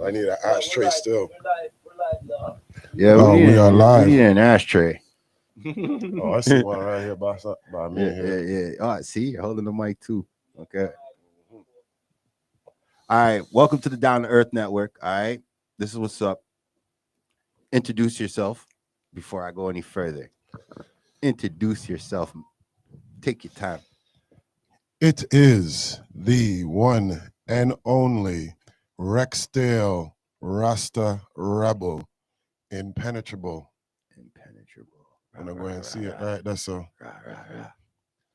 I need an ashtray still. Yeah, We are we live. need an ashtray. Oh, I see one right here by me Yeah, here. yeah, yeah. All right, see, you're holding the mic too. Okay. All right. Welcome to the Down to Earth Network. All right. This is what's up. Introduce yourself before I go any further. Introduce yourself. Take your time. It is the one and only Rexdale Rasta Rebel, impenetrable. Impenetrable. And I'm going to see it right. That's so. Rah, rah, rah,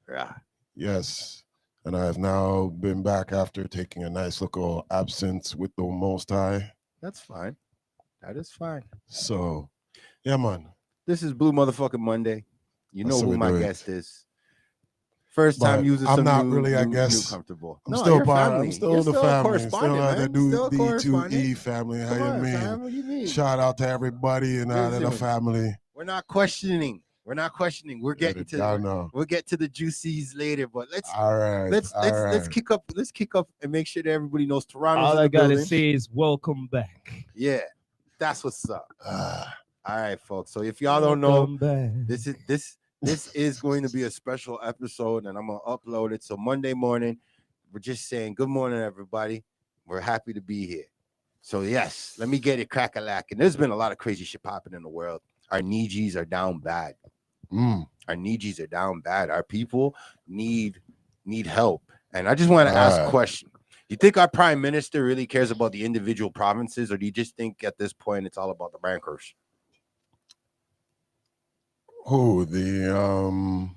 rah. Yes. And I have now been back after taking a nice little absence with the Most High. That's fine. That is fine. So, yeah, man. This is Blue Motherfucking Monday. You That's know how who we my do it. guest is. First time But using I'm some not new, really, I new, new guess. comfortable. I'm No, still you're part. I'm family. still You're in the still a family. Still correspondent, the man. Still a correspondent. D2E family. How Come you on, mean? fam. What do you mean? Shout out to everybody and out of the Listen, family. we're not questioning. We're not questioning. We're getting Y'all to. know. We'll get to the juicies later. But All right. let's kick up. Let's kick up and make sure that everybody knows Toronto's All in I the gotta building. say is welcome back. Yeah, that's what's up. All right, folks. So if y'all don't know, Welcome back. this is going to be a special episode, and I'm gonna upload it. So Monday morning, we're just saying good morning, everybody. We're happy to be here. So yes, let me get it crack-a-lack. And there's been a lot of crazy shit popping in the world. Our Nijis are down bad. Our Nijis are down bad. Our people need help. And I just want to ask a question. Do you think our prime minister really cares about the individual provinces, or do you just think at this point it's all about the bankers? Who the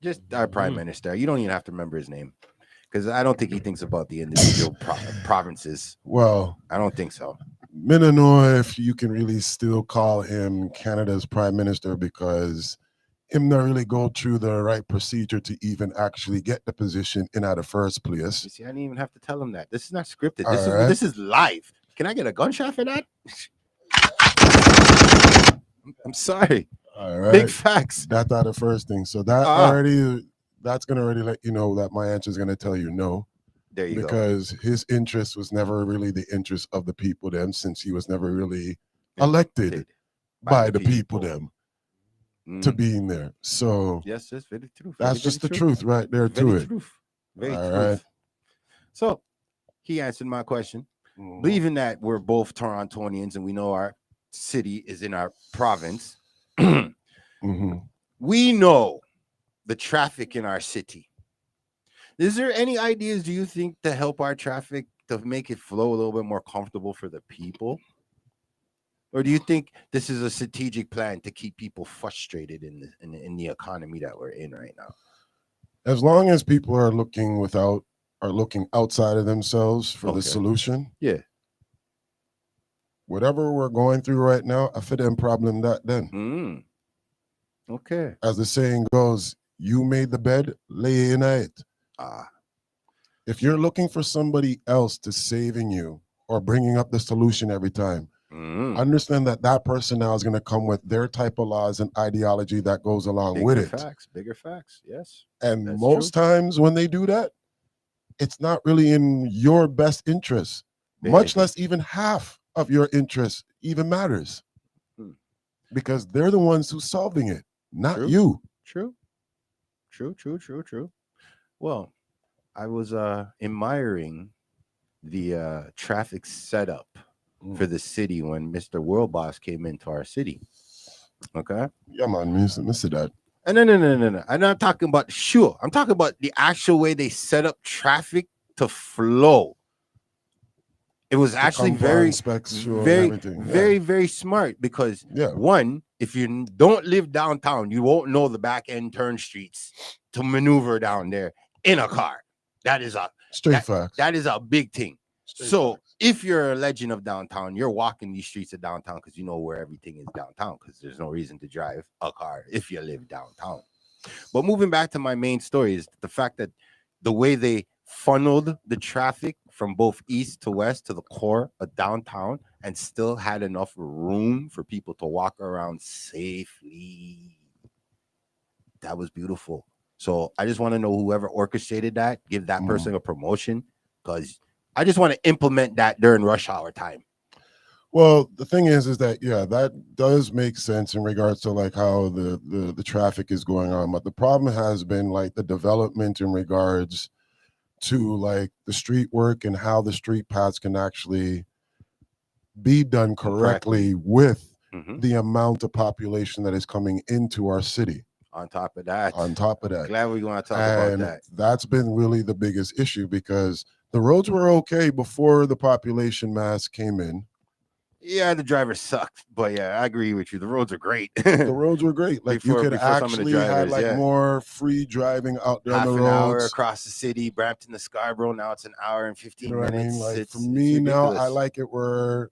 Just our prime minister. You don't even have to remember his name, because I don't think he thinks about the individual provinces. Well, I don't think so. I don't know if you can really still call him Canada's prime minister, because him not really go through the right procedure to even actually get the position in at the first place. You see, I didn't even have to tell him that. This is not scripted. All This is live. Can I get a gunshot for that? I'm sorry. All right. Big facts. That's not the first thing. So that that's gonna already let you know that my answer is gonna tell you no. There you go. Because his interest was never really the interest of the people them, since he was never really elected by the people them to being there. So yes, that's very true. That's just the truth right there to it. Very All true. right. So he answered my question. Believing that we're both Torontonians and we know our city is in our province, we know the traffic in our city. Is there any ideas, do you think, to help our traffic, to make it flow a little bit more comfortable for the people? Or do you think this is a strategic plan to keep people frustrated in the economy that we're in right now? As long as people are looking outside of themselves for the solution. Yeah. Whatever we're going through right now, I fit in problem that then. Okay. As the saying goes, you made the bed, lay in it. If you're looking for somebody else to saving you or bringing up the solution every time, understand that person now is going to come with their type of laws and ideology that goes along with it. Bigger facts, yes. And most times when they do that, it's not really in your best interest, much less even half of your interest even matters, because they're the ones who's solving it, not you. True. Well, I was admiring the traffic setup for the city when Mr. World Boss came into our city. Okay. Yeah, man, Mr. That. No. I'm not talking about I'm talking about the actual way they set up traffic to flow. It was actually very smart, because one, if you don't live downtown, you won't know the back end turn streets to maneuver down there in a car. That is a fact. That is a big thing. If you're a legend of downtown, you're walking these streets of downtown because you know where everything is downtown, because there's no reason to drive a car if you live downtown. But moving back to my main story is the fact that the way they funneled the traffic from both east to west to the core of downtown and still had enough room for people to walk around safely. That was beautiful. So I just want to know, whoever orchestrated that, give that person a promotion, because I just want to implement that during rush hour time. Well, the thing is that yeah, that does make sense in regards to like how the traffic is going on. But the problem has been like the development in regards to like the street work and how the street paths can actually be done correctly with Mhm. the amount of population that is coming into our city. On top of that, On top of that, glad we're going to talk about and that. that's been really the biggest issue because the roads were okay before the population mass came in. Yeah, the driver sucked, but yeah, I agree with you. The roads are great. The roads were great. Like you Before- could before some of the actually had drivers, like yeah. more free driving out there on Half the an hour roads. across the city, Brampton to Scarborough. Now it's an hour and 15 You know what I minutes. mean? Like It's for me now, I ridiculous. like it where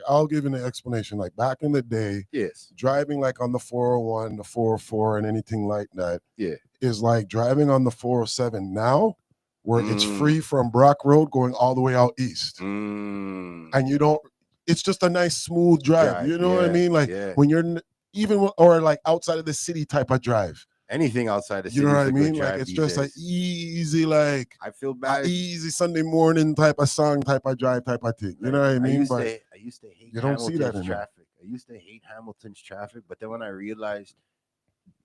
I'll give you an explanation. Like back in the day, Yes. driving like on the 401, the 404, and anything like that, Yeah. is like driving on the 407 now, where it's Mm. free from Brock Road going all the way out east. Mm. And you don't, it's just a nice smooth drive. You know what I yeah, mean? Like yeah. when you're or like outside of the city type of drive. Anything outside the You city know is what I a good mean? drive Like it's these just an days. easy, like I feel a bad. easy Sunday morning type of song, type of drive, type of thing. You know what I mean? But I used to hate you don't see that Hamilton's anymore. traffic. I used to hate Hamilton's traffic, but then when I realized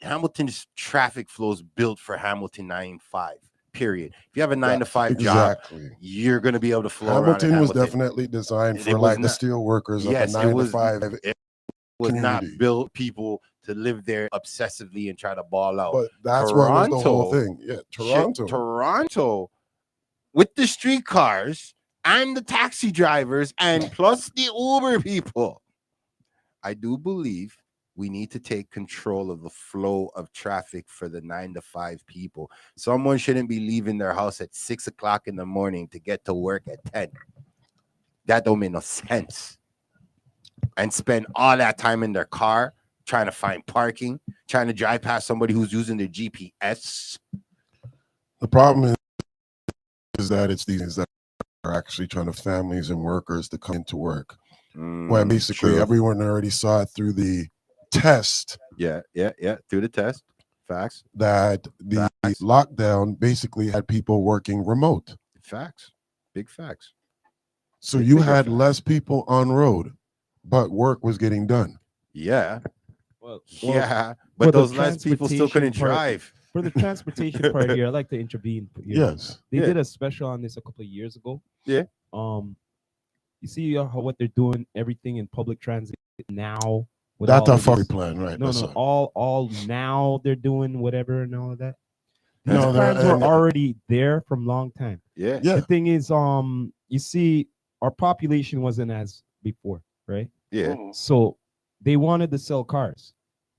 Hamilton's traffic flow is built for Hamilton 9-5. Period. If you have a 9 to 5 job, exactly. you're gonna be able to flow around. Hamilton in was Hamilton. definitely designed It for was like the not- steel workers of Yes, the it 9 was- to 5 It was not community. built people to live there obsessively and try to ball out. But that's what was the whole Toronto- thing. Yeah, Shit, Toronto, with the streetcars and the taxi drivers and plus the Uber people, I do believe we need to take control of the flow of traffic for the 9 to 5 people. Someone shouldn't be leaving their house at 6 o'clock in the morning to get to work at 10. That don't make no sense. And spend all that time in their car trying to find parking, trying to drive past somebody who's using their GPS. The problem is that it's these that are actually trying to families and workers to come into work. When basically true. everyone already saw it through the test Yeah. Through the test. Facts. that the lockdown basically had people working remote. Facts. Big facts. So Big you figure had facts. less people on road, but work was getting done. Yeah. Well, Yeah. for But the those less people still couldn't transportation part- drive. for the transportation part here, I like to intervene. Here. Yes. They Yeah. did a special on this a couple of years ago. Yeah. You see what they're doing, everything in public transit now. with That's all a of fucking this- plan, right? No, That's no, a- all now they're doing whatever and all of that. These No, they're- plans were and- already there from long time. Yeah. Yeah. The thing is, you see, our population wasn't as before, right? Yeah. So they wanted to sell cars,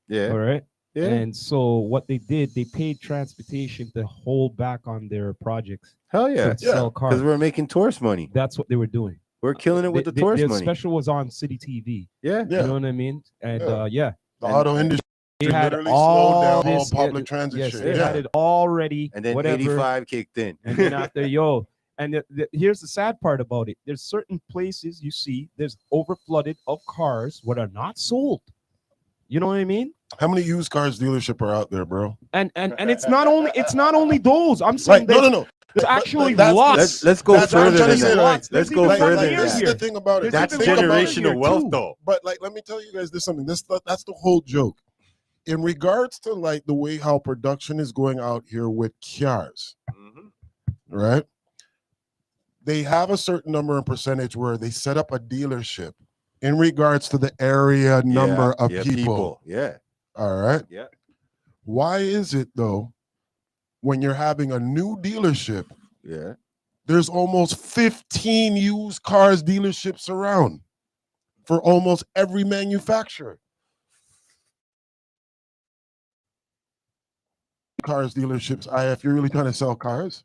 Yeah. all right? Yeah. And so what they did, they paid transportation to hold back on their projects. Hell So yeah. to sell Because cars. we're making tourist money. That's what they were doing. We're killing it with the They- tourist their money. special was on City TV. Yeah. Yeah. You know what I mean? And Yeah. The And- auto industry they had literally all slowed down all this, public transit yes, shit. they Yeah. had it already. And then whatever. 85 kicked in. And then after, and here's the sad part about it. There's certain places you see there's overflooded of cars what are not sold. You know what I mean? How many used cars dealership are out there, bro? And it's not only those. I'm saying Like, no. there's actually that's- lots. Let's go That's what I'm further trying than to say, that. like, Let's there's go even further one than near This is that. the thing about it. There's That's even one near generational here, wealth, too. though. But like, let me tell you guys this something. That's the whole joke. In regards to like the way how production is going out here with cars, right? They have a certain number and percentage where they set up a dealership in regards to the area number of people. Yeah. All right. Yeah. Why is it though, when you're having a new dealership, Yeah. there's almost 15 used cars dealerships around for almost every manufacturer? Cars dealerships, if you're really trying to sell cars.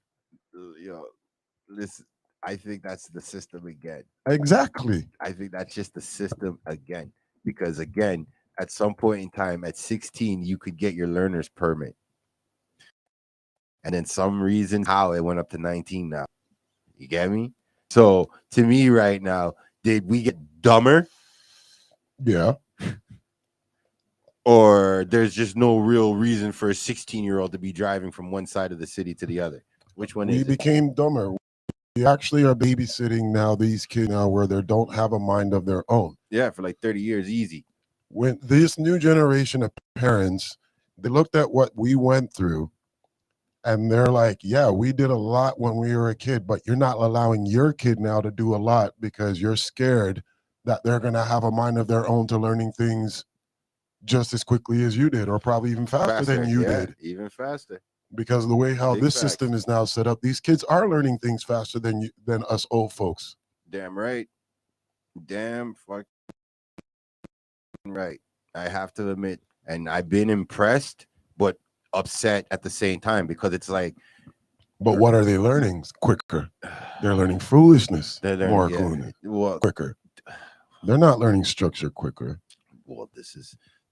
Listen, I think that's the system again. Exactly. I think that's just the system again. Because again, at some point in time, at 16, you could get your learner's permit. And then some reason how it went up to 19 now. You get me? So to me right now, did we get dumber? Yeah. Or there's just no real reason for a 16-year-old to be driving from one side of the city to the other? Which one We is it? became dumber. actually are babysitting now these kids now where they don't have a mind of their own. Yeah, for like 30 years, easy. When this new generation of parents, they looked at what we went through and they're like, yeah, we did a lot when we were a kid, but you're not allowing your kid now to do a lot because you're scared that they're going to have a mind of their own to learning things just as quickly as you did, or probably even faster than you yeah, did. even faster. Because of the way how Big this facts. system is now set up, these kids are learning things faster than us old folks. Damn right. Damn fucking right. I have to admit, and I've been impressed, but upset at the same time because it's like, But what are they learning quicker? They're learning foolishness they're learning, more yeah. Well, quicker. They're not learning structure quicker. Well, this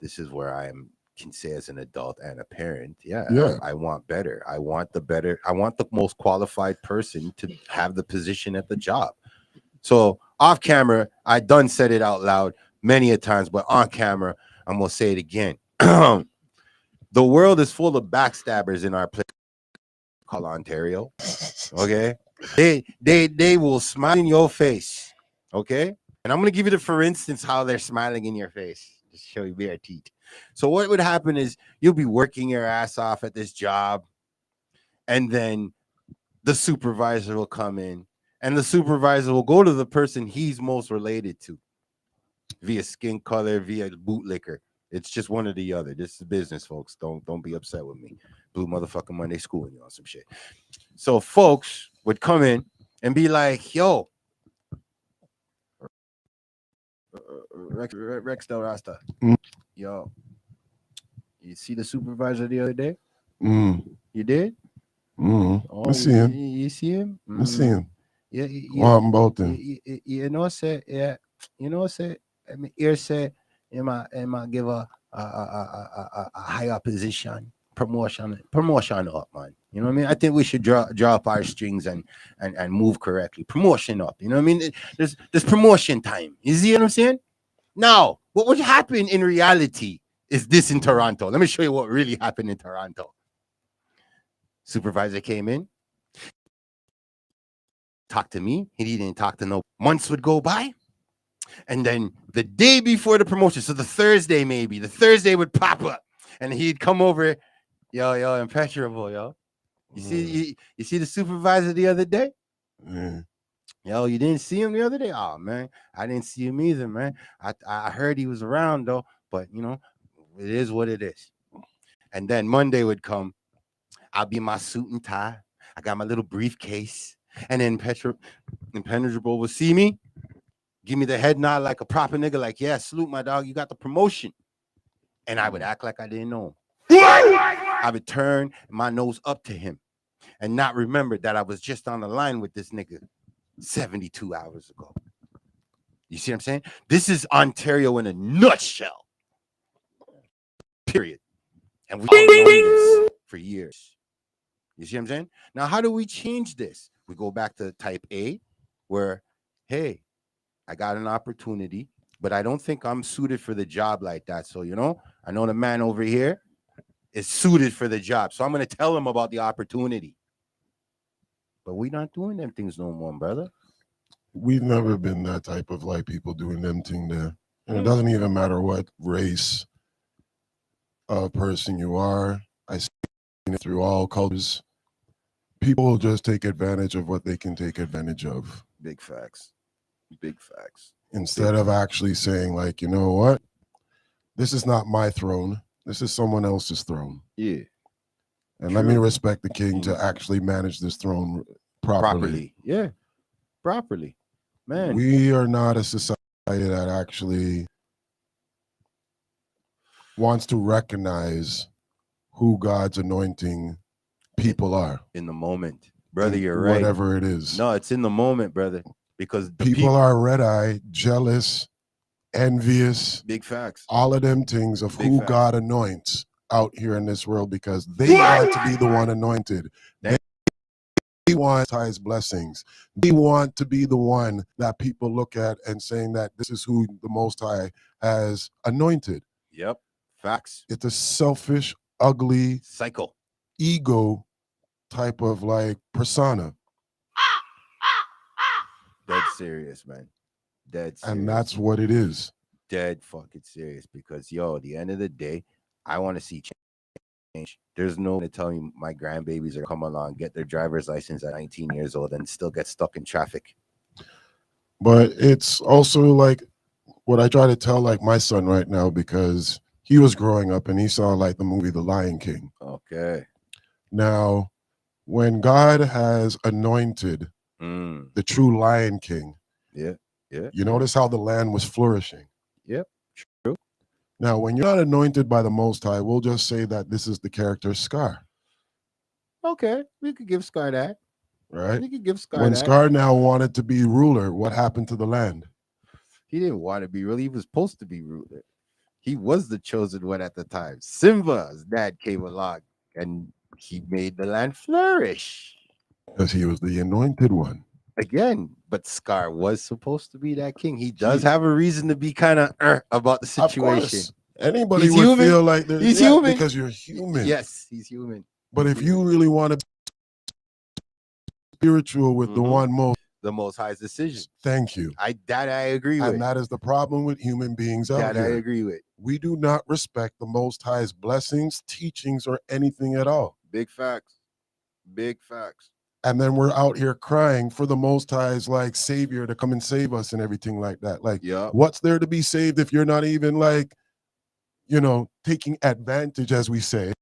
is where I can say as an adult and a parent, yeah. I want better. I want the most qualified person to have the position at the job. So off camera, I done said it out loud many a times, but on camera, I'm gonna say it again. The world is full of backstabbers in our place called Ontario. Okay, they will smile in your face. Okay, and I'm gonna give you the for instance how they're smiling in your face. Just show you bare teeth. So what would happen is you'll be working your ass off at this job, and then the supervisor will come in, and the supervisor will go to the person he's most related to via skin color, via bootlicker. It's just one or the other. This is business, folks. Don't be upset with me. Blue motherfucking Monday schooling you on some shit. So folks would come in and be like, yo, Rex Del Rasta, yo, you see the supervisor the other day? You did? I see him. You see him? I see him. Yeah, Well, I'm both them. you know, say, yeah, you know, say, I mean, here say, am I give a higher position, promotion up, man. You know what I mean? I think we should draw up our strings and move correctly. Promotion up. You know what I mean? There's promotion time. You see what I'm saying? Now, what would happen in reality is this in Toronto. Let me show you what really happened in Toronto. Supervisor came in, talked to me. He didn't talk to no. Months would go by. And then the day before the promotion, so the Thursday would pop up. And he'd come over, yo, impenetrable, yo. You see the supervisor the other day? Yo, you didn't see him the other day? Oh, man, I didn't see him either, man. I heard he was around, though. But, you know, it is what it is. And then Monday would come. I'll be in my suit and tie. I got my little briefcase. And then Impenetrable will see me, give me the head nod like a proper nigga, like, yeah, salute my dog, you got the promotion. And I would act like I didn't know him. I would turn my nose up to him and not remember that I was just on the line with this nigga 72 hours ago. You see what I'm saying? This is Ontario in a nutshell. Period. And we've known this for years. You see what I'm saying? Now, how do we change this? We go back to type A, where, hey, I got an opportunity, but I don't think I'm suited for the job like that. So, you know, I know the man over here is suited for the job. So I'm going to tell him about the opportunity. But we're not doing them things no more, brother. We've never been that type of like people doing them thing there. And it doesn't even matter what race of person you are. I see it through all cultures. People will just take advantage of what they can take advantage of. Big facts. Big facts. Instead of actually saying, like, you know what? This is not my throne. This is someone else's throne. Yeah. And let me respect the king to actually manage this throne properly. Yeah. Properly. Man. We are not a society that actually wants to recognize who God's anointing people are. In the moment. Brother, you're right. Whatever it is. No, it's in the moment, brother. Because people are red-eyed, jealous, envious. Big facts. All of them things of who God anoints out here in this world because they want to be the one anointed. They want his blessings. They want to be the one that people look at and saying that this is who the Most High has anointed. Yep. Facts. It's a selfish, ugly, cycle, ego type of like persona. Dead serious, man. Dead serious. And that's what it is. Dead fucking serious. Because at the end of the day, I want to see change. There's no one to tell me my grandbabies are come along, get their driver's license at 19 years old, and still get stuck in traffic. But it's also like what I try to tell like my son right now, because he was growing up and he saw like the movie The Lion King. Okay. Now, when God has anointed the true Lion King, Yeah. you notice how the land was flourishing. Yep. True. Now, when you're not anointed by the Most High, we'll just say that this is the character Scar. Okay. We could give Scar that. Right? We could give Scar When that. Scar now wanted to be ruler, what happened to the land? He didn't want to be ruler. He was supposed to be ruler. He was the chosen one at the time. Simba's dad came along and he made the land flourish. Because he was the anointed one. Again, but Scar was supposed to be that king. He does have a reason to be kind of about the situation. Of course. Anybody He's would human. feel like he's human because you're human. Yes, he's human. But if you really want to be spiritual with the most high's decision. Thank you. I agree with. And that is the problem with human beings out here. I agree with. We do not respect the Most High's blessings, teachings, or anything at all. Big facts. Big facts. And then we're out here crying for the Most High's like savior to come and save us and everything like that. Like, what's there to be saved if you're not even like, taking advantage, as we say,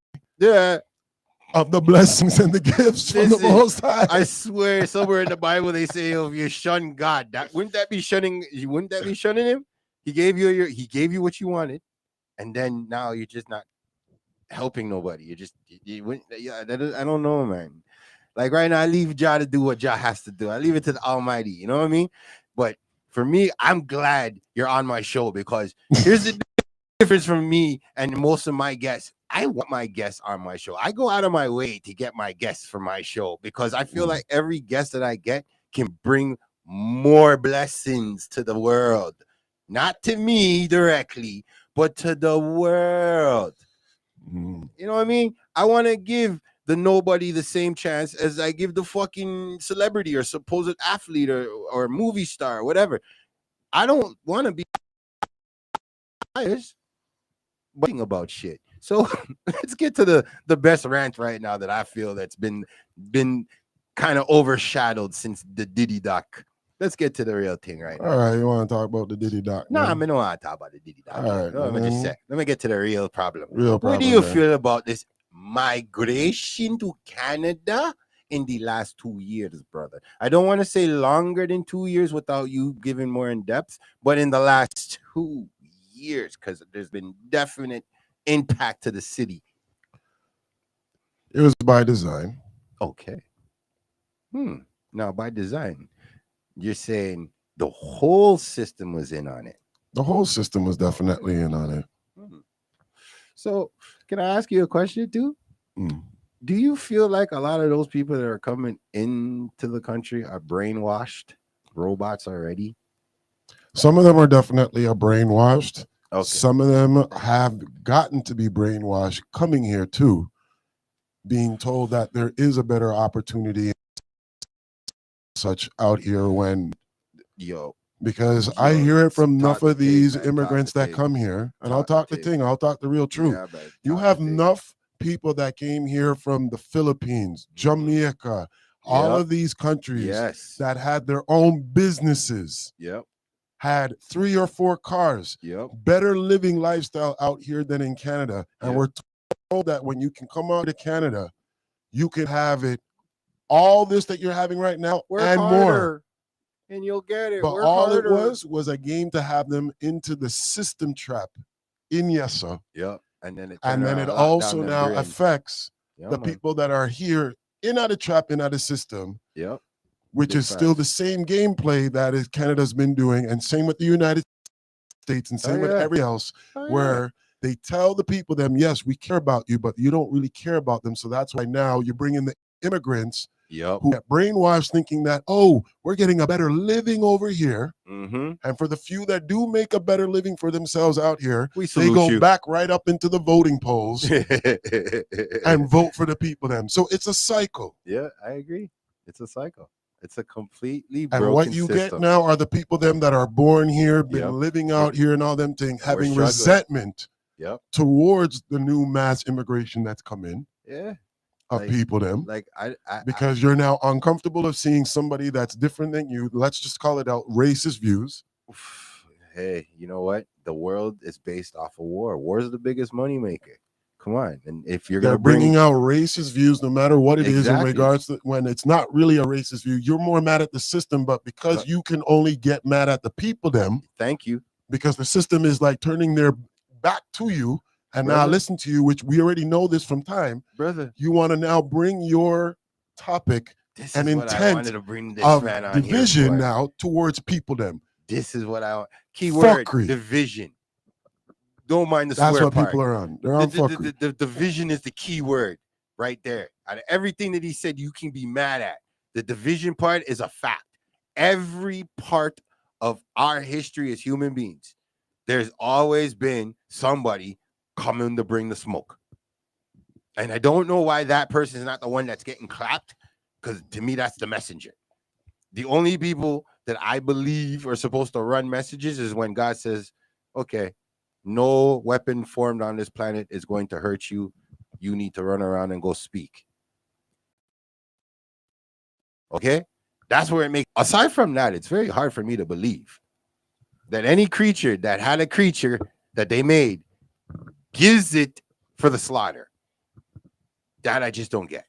of the blessings and the gifts from the Most High? I swear, somewhere in the Bible they say, "Oh, if you shun God, wouldn't that be shunning? Wouldn't that be shunning Him? He gave you what you wanted, and then now you're just not helping nobody. You wouldn't. Yeah, I don't know, man. Like right now, I leave Jah to do what Jah has to do. I leave it to the Almighty. You know what I mean? But for me, I'm glad you're on my show, because here's the difference from me and most of my guests. I want my guests on my show. I go out of my way to get my guests for my show, because I feel like every guest that I get can bring more blessings to the world. Not to me directly, but to the world. You know what I mean? I want to give the nobody the same chance as I give the fucking celebrity or supposed athlete or movie star or whatever. I don't want to be biased about shit. So let's get to the best rant right now that I feel that's been kind of overshadowed since the Diddy doc. Let's get to the real thing right now. All right, you want to talk about the Diddy doc? No, I don't want to talk about the Diddy doc. All right, let me get to the real problem. What do you feel about this migration to Canada in the last 2 years, brother? I don't want to say longer than 2 years without you giving more in depth, but in the last 2 years, because there's been definite impact to the city. It was by design. Okay. Now, by design, you're saying the whole system was in on it. The whole system was definitely in on it. So, can I ask you a question too? Do you feel like a lot of those people that are coming into the country are brainwashed robots already? Some of them are definitely brainwashed. Okay. Some of them have gotten to be brainwashed coming here too, being told that there is a better opportunity such out here because I hear it from enough of these immigrants that come here, and I'll talk the real truth. You have enough people that came here from the Philippines, Jamaica, all of these countries that had their own businesses, had 3 or 4 cars, better living lifestyle out here than in Canada. And we're told that when you can come out to Canada, you can have it, all this that you're having right now and more. And you'll get it. But all it was a game to have them into the system trap in Yessa. And then it also now affects the people that are here in out of trap, in out of system. Which is still the same gameplay that is Canada's been doing, and same with the United States, and same with everybody else, where they tell the people yes, we care about you, but you don't really care about them. So that's why now you bring in the immigrants who get brainwashed thinking that, we're getting a better living over here. And for the few that do make a better living for themselves out here, they go back right up into the voting polls and vote for the people them. So it's a cycle. I agree. It's a cycle. It's a completely And broken what you system. get now are the people them that are born here, been Yep. living out here and all them things, We're having struggling. resentment Yep. towards the new mass immigration that's come in Yeah. of Like- people them. Like I Because you're now uncomfortable of seeing somebody that's different than you. Let's just call it out racist views. Hey, you know what? The world is based off of war. War is the biggest money maker. Come on, and if you're They're gonna bring bringing out racist views no matter what it is in Exactly. regards to when it's not really a racist view. You're more mad at the system, but because But- you can only get mad at the people them, thank you, because the system is like turning their back to you and now Brother. listen to you, which we already know this from time. brother. You want to now bring your topic This An is what I intent wanted to bring this of man on here division for. now towards people them. This is what I want. Keyword Fuckery. division. Don't mind the That's swear what part. people are on. They're on fuckery. The division is the key word right there. Out of everything that he said, you can be mad at. The division part is a fact. Every part of our history as human beings, there's always been somebody coming to bring the smoke. And I don't know why that person is not the one that's getting clapped, because to me, that's the messenger. The only people that I believe are supposed to run messages is when God says, okay, no weapon formed on this planet is going to hurt you. You need to run around and go speak. Okay? That's where it makes, aside from that, it's very hard for me to believe that any creature that had a creature that they made gives it for the slaughter. That I just don't get.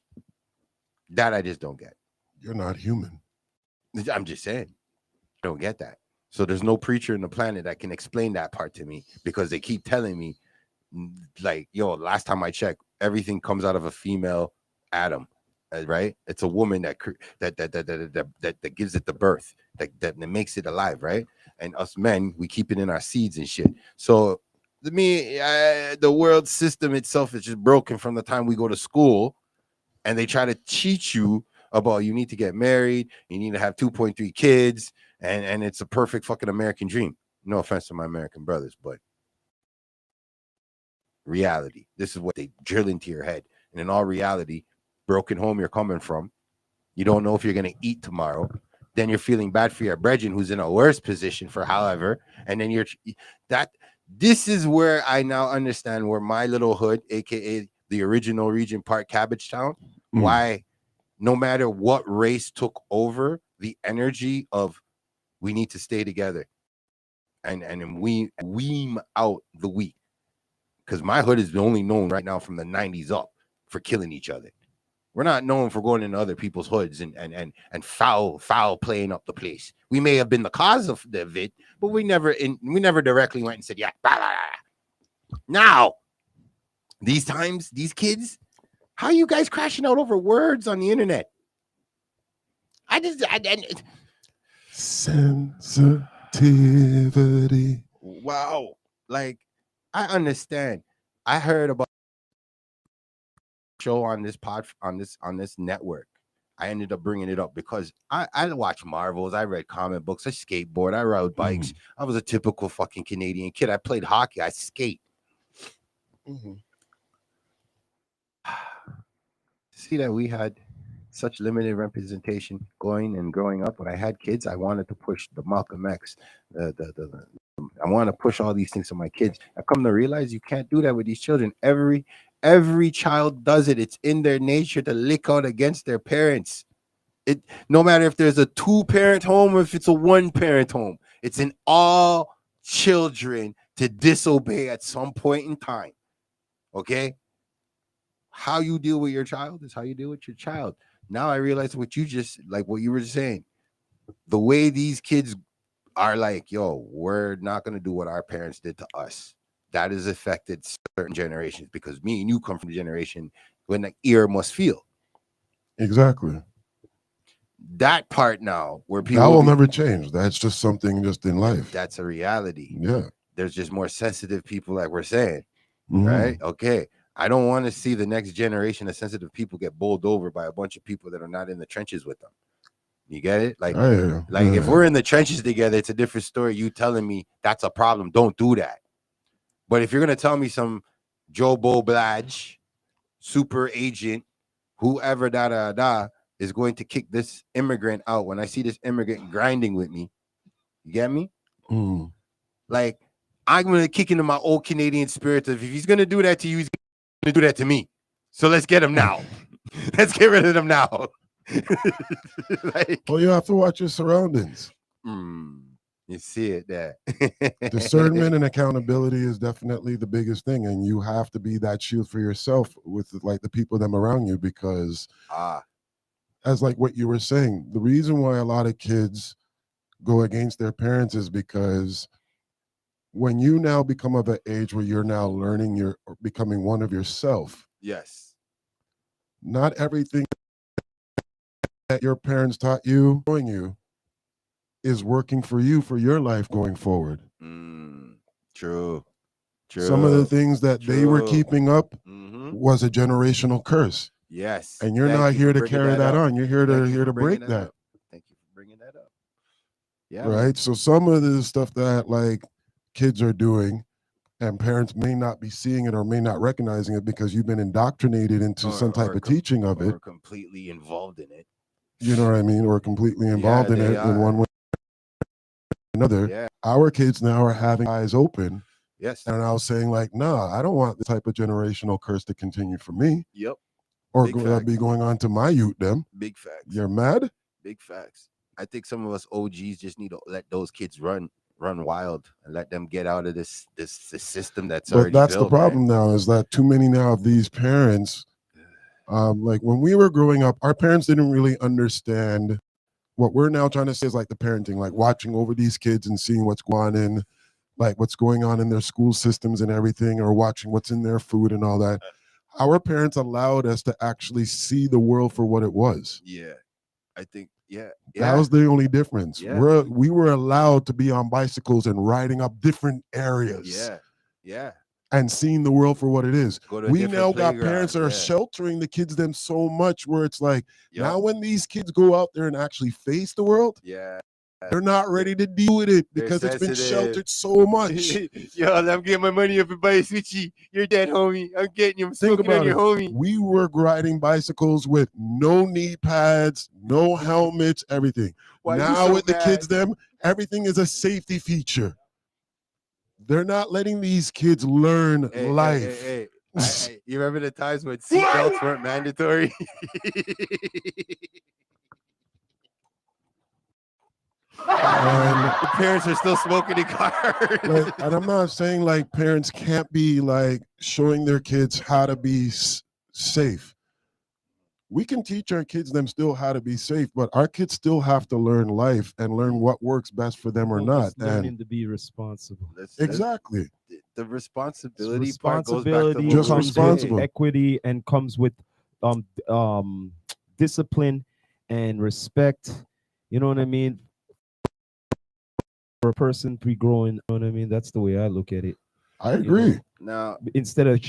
That I just don't get. You're not human. I'm just saying. I don't get that. So there's no preacher in the planet that can explain that part to me, because they keep telling me, like, yo, last time I checked, everything comes out of a female Adam, right? It's a woman that gives it the birth, that makes it alive, right? And us men, we keep it in our seeds and shit. So to me, the world system itself is just broken from the time we go to school, and they try to teach you about you need to get married, you need to have 2.3 kids, and it's a perfect fucking American dream. No offense to my American brothers, but reality. This is what they drill into your head. And in all reality, broken home you're coming from, you don't know if you're going to eat tomorrow. Then you're feeling bad for your brethren who's in a worse position for however. And then this is where I now understand where my little hood, aka the original Regent Park Cabbage Town, why no matter what race took over, the energy of we need to stay together and we wean out the weak. Because my hood is only known right now from the 90s up for killing each other. We're not known for going into other people's hoods and foul playing up the place. We may have been the cause of it, but we never directly went and said, yeah, blah, blah, blah. Now, these times, these kids, how are you guys crashing out over words on the internet? Sensitivity. Wow. Like, I understand. I heard about show on this network. I ended up bringing it up because I watch Marvels, I read comic books, I skateboard, I rode bikes. I was a typical fucking Canadian kid. I played hockey, I skate. See that we had such limited representation growing up. When I had kids, I wanted to push the Malcolm X, I want to push all these things to my kids. I come to realize you can't do that with these children. Every child does it. It's in their nature to lick out against their parents. No matter if there's a 2-parent home or if it's a 1-parent home, it's in all children to disobey at some point in time. Okay? How you deal with your child is how you deal with your child. Now I realize what you were saying. The way these kids are like, yo, we're not going to do what our parents did to us. That has affected certain generations, because me and you come from a generation when the ear must feel. Exactly. That part now where people that will never change. That's just something just in life. That's a reality. Yeah. There's just more sensitive people, like we're saying. Right? Okay. I don't want to see the next generation of sensitive people get bowled over by a bunch of people that are not in the trenches with them. You get it? Like, if we're in the trenches together, it's a different story. You telling me that's a problem. Don't do that. But if you're going to tell me some Joe Bo Bladge, super agent, whoever, is is going to kick this immigrant out. When I see this immigrant grinding with me, you get me? Mm. Like, I'm gonna kick into my old Canadian spirit of if he's gonna do that to you, he's gonna do that to me. So let's get him now. Let's get rid of him now. Like, Well, you have to watch your surroundings. you see it there. Discernment and accountability is definitely the biggest thing, and you have to be that shield for yourself with like the people them around you, because as like what you were saying, the reason why a lot of kids go against their parents is because when you now become of an age where you're now learning, you're becoming one of yourself. Yes. Not everything that your parents taught you, showing you, is working for you for your life going forward. True. Some of the things that they were keeping up was a generational curse. Yes. And you're not here to carry that on. You're here to break that. Thank you for bringing that up. Yeah. Right. Man. So some of the stuff that like kids are doing and parents may not be seeing it or may not recognizing it because you've been indoctrinated into some type of teaching of it. Or completely involved in it. You know what I mean? Or completely involved in it in one way or another. Yeah. Our kids now are having eyes open. Yes. And I was saying like, nah, I don't want the type of generational curse to continue for me. Yep. Or be going on to my youth them. Big facts. You're mad? Big facts. I think some of us OGs just need to let those kids run wild and let them get out of this system that's already built. But that's the problem now, is that too many now of these parents, like when we were growing up, our parents didn't really understand what we're now trying to say is like the parenting, like watching over these kids and seeing what's going on in, like what's going on in their school systems and everything, or watching what's in their food and all that. Our parents allowed us to actually see the world for what it was. Yeah, I think, that was the only difference. Yeah. We were allowed to be on bicycles and riding up different areas. Yeah. And seeing the world for what it is. We now got parents that are sheltering the kids them so much where it's like, now when these kids go out there and actually face the world, they're not ready to deal with it because it's been sheltered so much. Yo, I'm getting my money up and buy a switchy. You're dead, homie. I'm getting you. I'm smoking on your homie. We were riding bicycles with no knee pads, no helmets, everything. Now with the kids them, everything is a safety feature. They're not letting these kids learn life. Hey. You remember the times when seatbelts weren't mandatory? And the parents are still smoking in cars. Like, and I'm not saying like parents can't be like showing their kids how to be safe. We can teach our kids them still how to be safe, but our kids still have to learn life and learn what works best for them or not. Learning to be responsible. Exactly. The responsibility part goes back to just responsible. Equity and comes with discipline and respect. You know what I mean? For a person to be growing, you know what I mean? That's the way I look at it. I agree. Now, instead of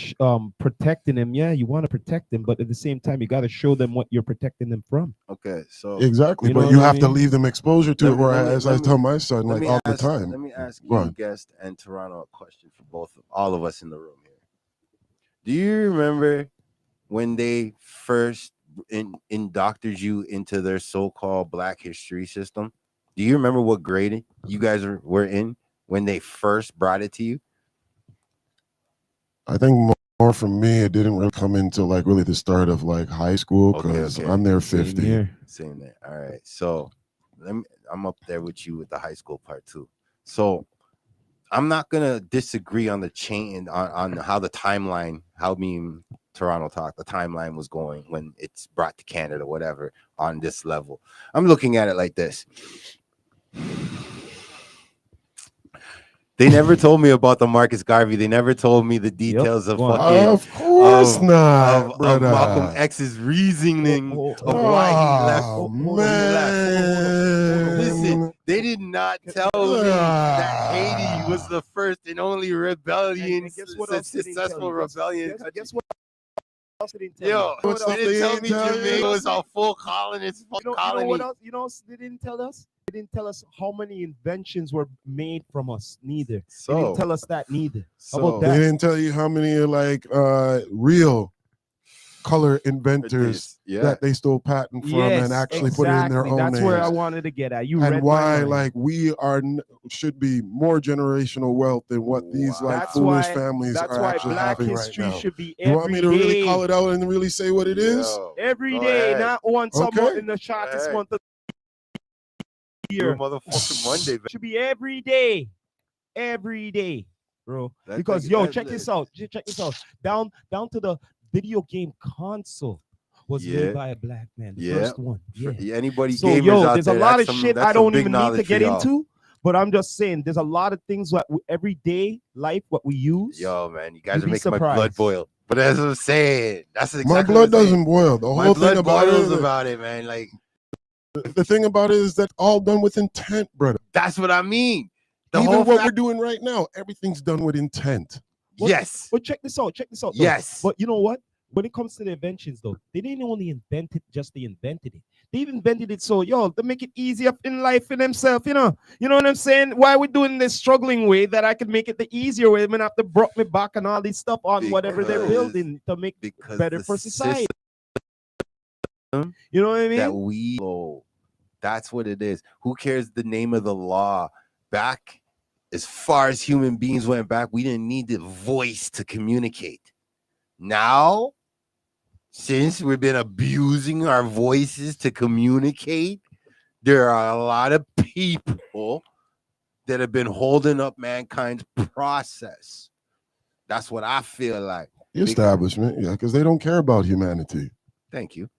protecting them, you want to protect them, but at the same time, you got to show them what you're protecting them from. Okay, so exactly, but you have to leave them exposure to it. Or as I tell my son, like all the time. Let me ask you, guest and Toronto, a question for all of us in the room here. Do you remember when they first indoctrinated you into their so-called Black history system? Do you remember what grade you guys were in when they first brought it to you? I think more for me, it didn't really come into like really the start of like high school because I'm there 50. Same there. All right. So I'm up there with you with the high school part too. So I'm not gonna disagree on the chain on how the timeline, Toronto Talk, the timeline was going when it's brought to Canada, whatever, on this level. I'm looking at it like this. They never told me about the Marcus Garvey. They never told me the details of fucking. Of course not, of Malcolm X's reasoning of why he left. Man. Listen, they did not tell me that Haiti was the first and only rebellion, successful rebellion. Guess what? They didn't tell me Jamaica was a full colonist. You know what else? You know, they didn't tell us. They didn't tell us how many inventions were made from us. Neither. They didn't tell us that neither. How about that? They didn't tell you how many are like real. color inventors Yeah. that they stole patent from and actually put it in their own That's where I names. wanted to get at. You And read why, my mind. like, we should be more generational wealth than what these like That's foolish why- families That's are why actually Black having right history now. should be You want me to really call it out and really say what it is? Yo, every go day, ahead. not once a Okay. month in the shortest ahead. month of the Do a year. motherfucking Monday. It should be every day, bro. That Because thing- yo, that- check this out. Check this out. Down to the video game console was Yeah. made by a black man. The Yeah. first one. Yeah. Anybody So gamers yo, out there's there, a lot that's of some- shit that's I some don't big even need to knowledge for get y'all. into. But I'm just saying, there's a lot of things what everyday life, what we use. Yo, man, you guys You'd are be making my blood surprised. boil. But as I'm saying, that's exactly My what blood I'm saying. doesn't boil. The My whole thing blood about boils it, about it, man. Like, the thing about it is that all done with intent, brother. that's what I mean. The Even whole what fact- we're doing right now, everything's done with intent. yes. But check this out. Though. Yes. But you know what? When it comes to the inventions, though, they didn't only invent it, just they invented it. They invented it so, yo, to make it easier in life for themselves, you know. You know what I'm saying? Why we doing this struggling way that I could make it the easier way? I mean, I have to broke me back and all this stuff on whatever they're Because- building to make because better the for society. system You know what I mean? that we follow, that's what it is. Who cares the name of the law? Back as far as human beings went back, we didn't need the voice to communicate. Now, since we've been abusing our voices to communicate, there are a lot of people that have been holding up mankind's process. That's what I feel like. The establishment, yeah, because they don't care about humanity. Thank you.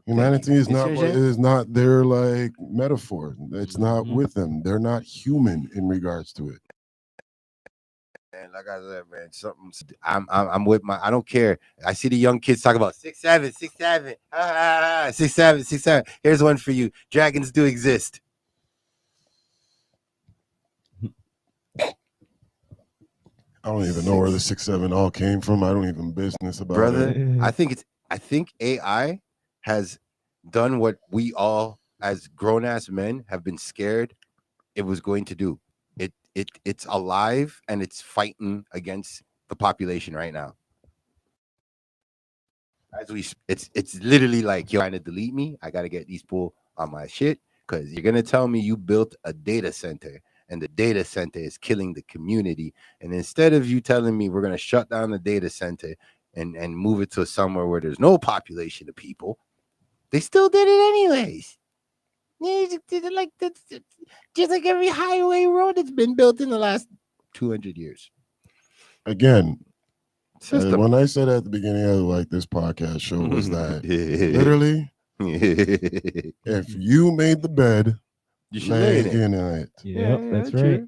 Humanity is You not see what what I'm saying? is not their like metaphor. It's not Mhm. with them. They're not human in regards to it. And like I said, man, I'm with my. I don't care. I see the young kids talk about 6'7", 6'7", 6'7", 6'7". Here's one for you. Dragons do exist. I don't even know where the 6'7" all came from. I don't even business about Brother, it. I think AI has done what we all as grown ass men have been scared it was going to do. It's alive and it's fighting against the population right now. It's literally like, you're trying to delete me. I gotta get these people on my shit because you're gonna tell me you built a data center and the data center is killing the community. And instead of you telling me we're gonna shut down the data center and move it to somewhere where there's no population of people, they still did it anyways. Yeah, just like every highway road that's been built in the last 200 years. Again, System. when I said at the beginning of like this podcast show was that literally, if you made the bed, you should lay lay in it. in it. Yeah, that's true. right.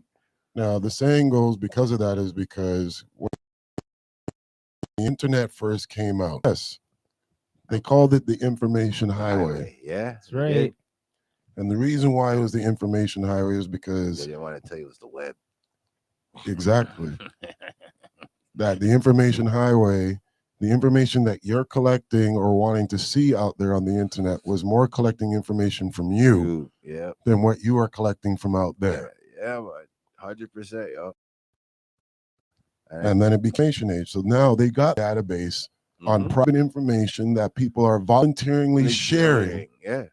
Now the saying goes because of that is because when the internet first came out, yes, they called it the information highway. Yeah, That's right. And the reason why it was the information highway is They because didn't want to tell you it was the web. exactly that the information highway, the information that you're collecting or wanting to see out there on the internet was more collecting information from you Yeah. than what you are collecting from out there. Yeah, but 100%, yo. And then it became information age. So now they got a database on Mhm. private information that people are voluntarily sharing Yeah.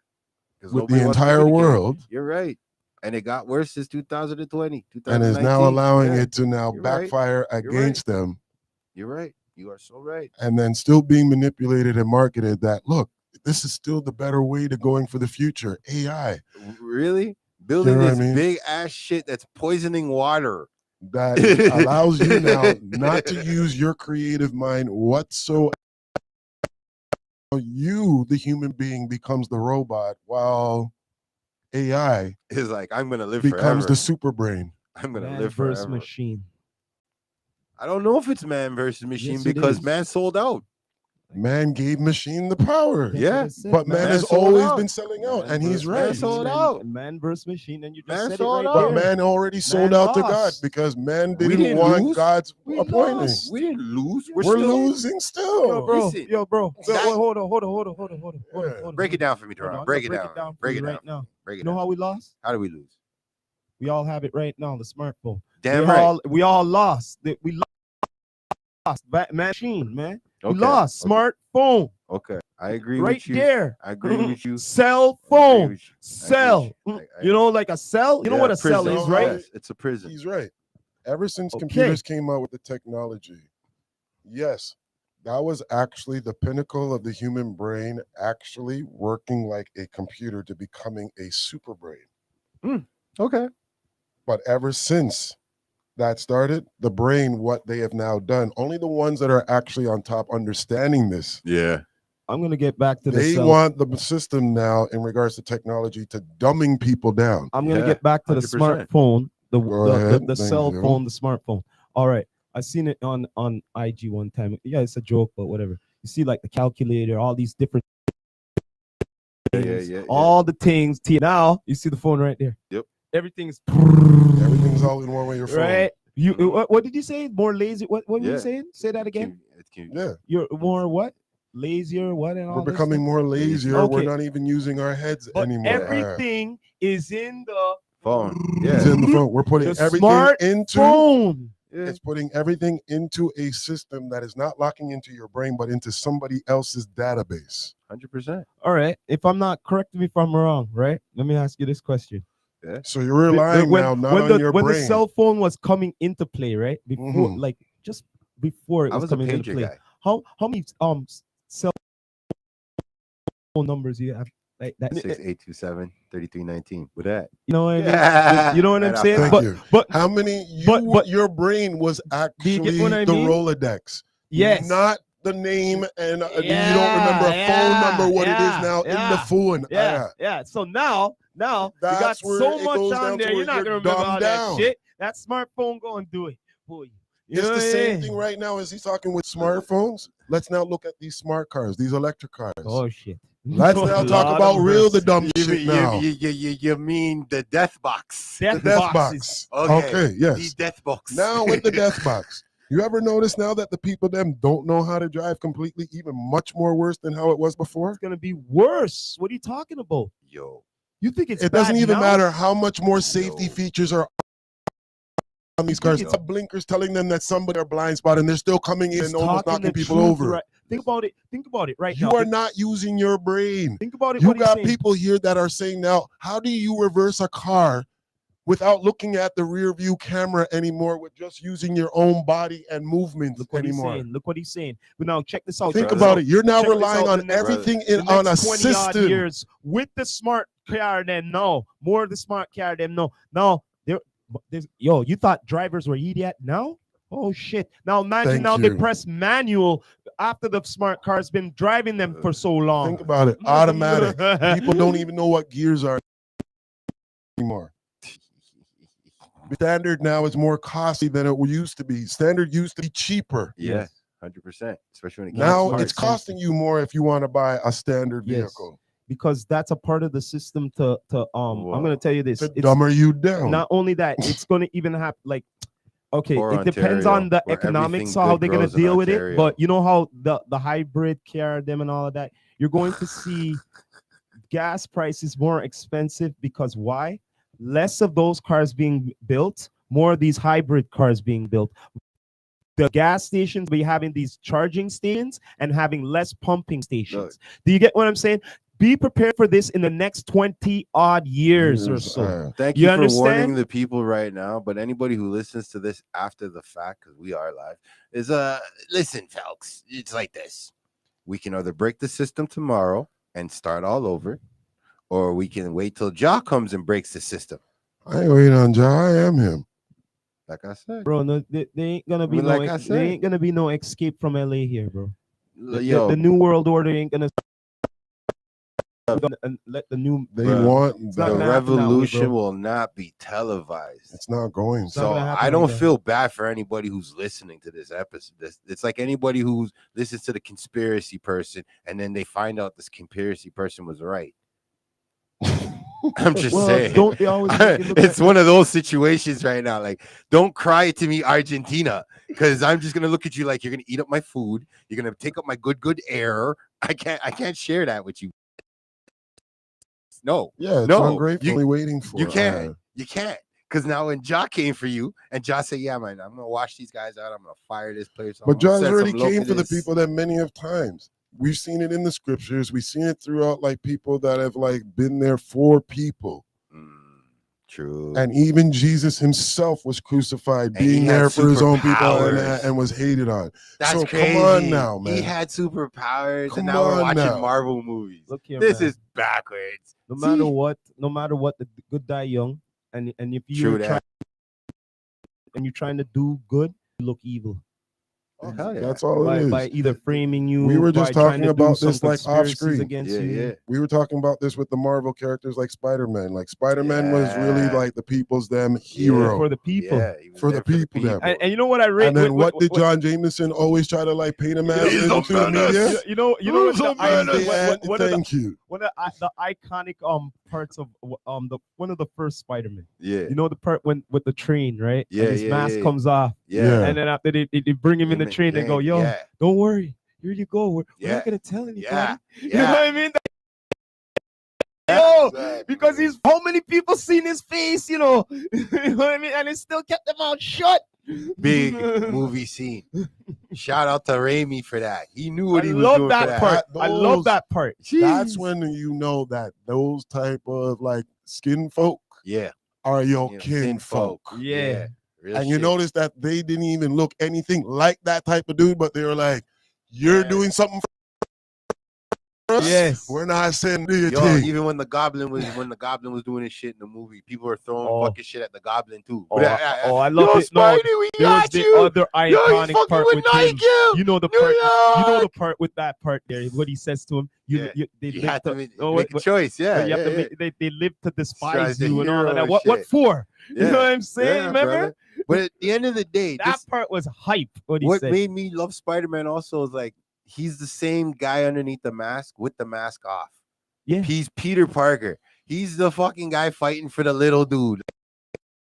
'Cause with nobody the wants to entire communicate. world, You're right. And it got worse since 2020, and is 2019. now allowing Yeah, it to now You're right. backfire right. against them, You're right. You are so right. and then still being manipulated and marketed that, look, this is still the better way to going for the future, AI. Really? Building know what I this mean? big ass shit that's poisoning water. That allows you now not to use your creative mind whatsoever. You, the human being, becomes the robot while AI It's like, I'm gonna live becomes forever. the super brain. I'm gonna Man live versus forever. machine. I don't know if it's man versus machine Yes, it because is. man sold out. Man gave machine the power, That's Yeah, what I said, but man Man has sold always out. been selling out, Man and he's versus right. Man sold machine out. and man versus machine, and you just Man said it sold right out. But there. man already sold Man out to God lost. because man We didn't didn't want lose. God's We appointing. lost. We didn't lose. We're still- losing still. Yo, bro, Listen, yo, bro. that- Hold on. Break it down for me, Hold on, Teron. I'm Break gonna it down. for Break you it right down. now. Break it You know down. how we lost? How do we lose? We all have it right now, the smartphone. Damn right. We all lost. We lost lost machine, man. We Okay, lost okay, smartphone okay. I agree right with you. there. I agree with you. Cell I agree phone, with you. cell. You know, like a cell. You know Yeah, what a cell prison. is, No, right? Yes, it's a prison. He's right. Ever since Okay. computers came out with the technology, yes, that was actually the pinnacle of the human brain actually working like a computer to becoming a super brain. Okay. But ever since that started, the brain, what they have now done, only the ones that are actually on top understanding this, Yeah. I'm gonna get back to the they cell. want the system now in regards to technology to dumbing people down. I'm gonna Yeah, get back to the 100%. smartphone, Go the ahead, the thank cell you. phone, the smartphone. All right, I seen it on IG one time. Yeah, it's a joke, but whatever. You see, like the calculator, all these different things, Yeah. all the things. Now you see the phone right there. Yep. Everything's Everything's all in one way. Your phone. right. You Mhm. what did you say? More lazy? What were you Yeah. saying? Say that again. Yeah, You're more what? Lazier? What and all we're this becoming stuff? more lazier. Okay. We're not even using our heads But anymore. everything is in the Phone. It's Yeah. in the phone. We're putting the everything smart into. phone. Yeah. It's putting everything into a system that is not locking into your brain, but into somebody else's database. 100%. All right. If I'm not, correct me if I'm wrong, right? Let me ask you this question. So you're relying now not on your when brain. the cell phone was coming into play, right? Before, Mhm. like just before it I was was a coming into pager play. guy. How many cell phone numbers you have like that? 682733319. With that. You know what I mean? Yeah. You know what I'm Right off saying? the Thank hop. you. But How many? but- Your brain was do you get actually what I the mean? Rolodex. Yes. Not the name, and you don't remember a phone number. What it is now in the phone. Yeah. So now you got That's where so it much goes on down to there. You're where not you're gonna remember all dumbed that down. shit. That smartphone go and do it for you. You It's know the what I same mean? thing right now as he's talking with smartphones. Let's now look at these smart cars, these electric cars. Oh shit. Let's now talk Lord about of real the mercy. dumb shit now. You mean the death box? The Death death boxes. box. Okay. Okay, yes. The death box. Now with the death box. You ever notice now that the people them don't know how to drive completely, even much more worse than how it was before? It's gonna be worse. What are you talking about? Yo. You think it's It doesn't bad even now? matter how much more safety Yo. features are on these You think cars. it's- It's blinkers telling them that somebody are blind spot and they're still coming in It's and almost talking knocking the people truth, over. right? Think about it. Think about it right You now. are not using your brain. Think about it. You What he's got saying. people here that are saying now, how do you reverse a car without looking at the rear view camera anymore with just using your own body and movements Look what anymore? he's saying. Look what he's saying. But now check this out. Think check this about out. it. You're now Check this relying out, on the next- everything the on a next 20 odd system. years with the smart car than no. More of the smart car than no. Now there's you thought drivers were idiot now? Oh shit. Now imagine Thank now they you. press manual after the smart car's been driving them for so long. Think about it. Automatic. People don't even know what gears are anymore. Standard now is more costly than it used to be. Standard used to be cheaper. Yeah. 100%. Especially when it comes Now to it's parts. costing you more if you want to buy a standard Yes. vehicle. Because that's a part of the system to I'm Wow. gonna tell you this. To It's dumber you down. not only that, it's gonna even have like okay, Poor it depends Ontario, on the where economics, everything how good they're gonna grows in deal with it. Ontario. But you know how the hybrid car, them and all of that, you're going to see gas prices more expensive because why? Less of those cars being built, more of these hybrid cars being built. The gas stations be having these charging stations and having less pumping stations. Do you get what I'm saying? Be prepared for this in the next 20 odd years or so. Thank You you for warning understand? the people right now, but anybody who listens to this after the fact, because we are live, is listen, folks, it's like this. We can either break the system tomorrow and start all over, or we can wait till Ja comes and breaks the system. I ain't waiting on Ja. I am him. Like I said. Bro, no, they ain't gonna be I mean, no like I there said. ain't gonna be no escape from LA here, bro. Yo, The new world order ain't gonna and let the new They Bruh. want not the that. gonna happen that way, revolution bro. will not be televised. It's not going. not So gonna happen I like don't that. feel bad for anybody who's listening to this episode. It's like anybody who listens to the conspiracy person and then they find out this conspiracy person was right. I'm just Well, saying. don't they always make it look It's like one of those situations right now. Like, don't cry to me, Argentina, because I'm just gonna look at you like you're gonna eat up my food. You're gonna take up my good air. I can't share that with you. No, Yeah, it's No, ungratefully waiting for. you can't. You can't. Because now when Ja came for you, and Ja said, "Yeah, man, I'm gonna wash these guys out. I'm gonna fire this place." But Ja's already came for the people that many of times. We've seen it in the scriptures. We've seen it throughout, like people that have like been there for people. True. And even Jesus himself was crucified, being there for his own people and was hated on. That's so crazy. Come on now, man. He had superpowers, and Come now we're on watching now. Marvel movies. Look here, This man. is backwards. No matter what, the good die young. And if you're trying to do good, you look evil. Oh, hell yeah. That's all it is. By either framing you. We were just talking about this like off screen. Against you. Yeah. We were talking about this with the Marvel characters like Spider-Man. Like Spider-Man was really like the people's hero. For the people. Yeah, for the people. And you know what I read? And then what did John Jameson always try to like paint him as into the media? You know Thank you. One of the iconic parts of one of the first Spider-Man. Yeah. You know the part when with the train, right? Yeah. And his mask comes off. Yeah. And then after they bring him in the train, they go, "Yo, don't worry, here you go. We're not gonna tell anybody." Yeah. You know what I mean? Yo, because he's how many people seen his face, you know? You know what I mean? And he still kept them out shut. Big movie scene. Shout out to Raimi for that. He knew what he was doing. That part. I love that part. That's when you know that those type of like skin folk are your kin folk. Yeah. And you notice that they didn't even look anything like that type of dude, but they were like, "You're doing something for us. Yes, we're not saying do your Yo, thing." even when the goblin was doing his shit in the movie, people were throwing fucking shit at the goblin too. I love it. Spidey, we got the you. other iconic part with him. You. You know the part. You know the part with that part there. What he says to him. You have to make a choice. Yeah, you have to make, they live to despise the you and all of that. hero What for? Yeah. You know what I'm saying? Yeah, Remember? brother. But at the end of the day, that part was hype. What said. Made me love Spider-Man also is like he's the same guy underneath the mask with the mask off. Yeah, he's Peter Parker. He's the fucking guy fighting for the little dude.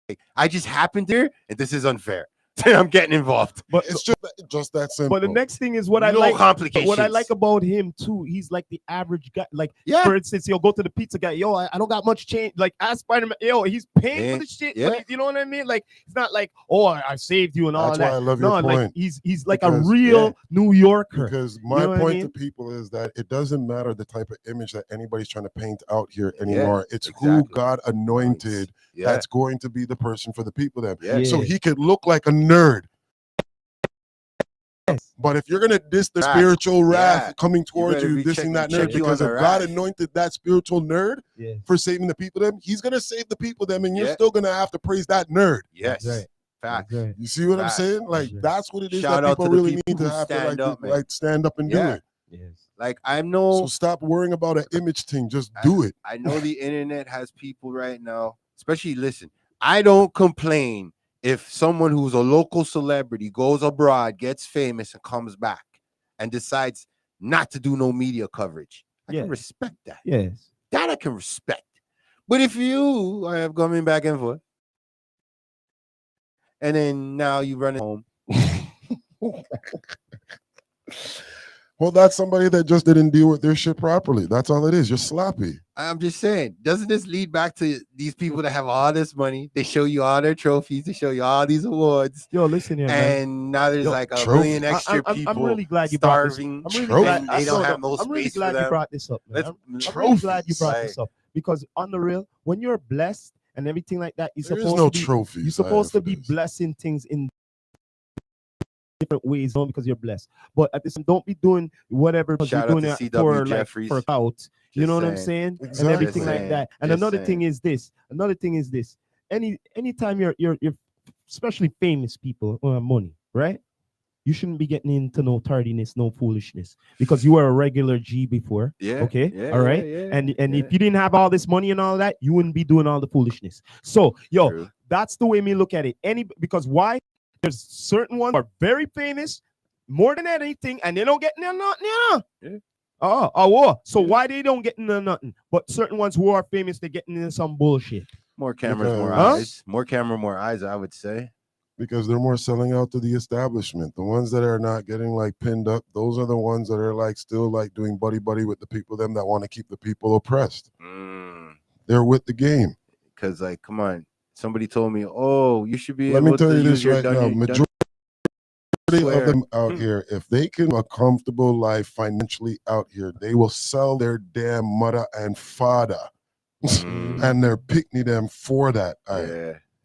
Like, I just happened here, and this is unfair. I'm getting involved. But it's just that simple. But the next thing is what I like. What I like about him too, he's like the average guy. Like, for instance, he'll go to the pizza guy. Yo, I don't got much change. Like, ask Spider-Man. Yo, he's paying for the shit. But you know what I mean? Like, it's not like, oh, I saved you and all that. That's why I love your point. Like, he's like a real New Yorker. Because my point to people is that it doesn't matter the type of image that anybody's trying to paint out here anymore. It's who God anointed that's going to be the person for the people then. So he could look like a nerd. But if you're gonna diss the spiritual wrath coming towards you, dissing that nerd, because if God anointed that spiritual nerd for saving the people them, he's gonna save the people them, and you're still gonna have to praise that nerd. Yes. Right. Fact. You see what I'm saying? Like that's what it is that people really need to have to like stand up and do it. Yes. Like I know. So stop worrying about an image thing. Just do it. I know the internet has people right now, especially listen. I don't complain if someone who's a local celebrity goes abroad, gets famous, and comes back and decides not to do no media coverage. I can respect that. Yes. That I can respect. But if you are coming back and forth, and then now you run it home. Well, that's somebody that just didn't deal with their shit properly. That's all it is. You're sloppy. I'm just saying, doesn't this lead back to these people that have all this money? They show you all their trophies. They show you all these awards. Yo, listen here, and man. now there's like a million extra people. I'm really glad you starving. Brought this. I'm really glad, they don't have no space. I'm really glad you brought this up, man. I'm really glad you brought this up because on the real, when you're blessed and everything like that, you're supposed to be blessing things in different ways, not because you're blessed, but at this time, don't be doing whatever you're doing it for like for out. You know what I'm saying? Exactly. And everything like that. And another thing is this. Anytime you're especially famous people who have money, right? You shouldn't be getting into no tardiness, no foolishness, because you were a regular G before. All right. And if you didn't have all this money and all that, you wouldn't be doing all the foolishness. So, that's the way me look at it. Because why? There's certain ones are very famous, more than anything, and they don't get nothing. So why they don't get nothing? But certain ones who are famous, they're getting into some bullshit. More cameras, more eyes. More camera, more eyes, I would say. Because they're more selling out to the establishment. The ones that are not getting like pinned up, those are the ones that are like still like doing buddy with the people them that want to keep the people oppressed. They're with the game. Because like, come on. somebody told me, "Oh, you should be Let me able tell to you use this your right now. Majority of them out here, if they can live a comfortable life financially out here, they will sell their damn mother and father and their pickney them for that.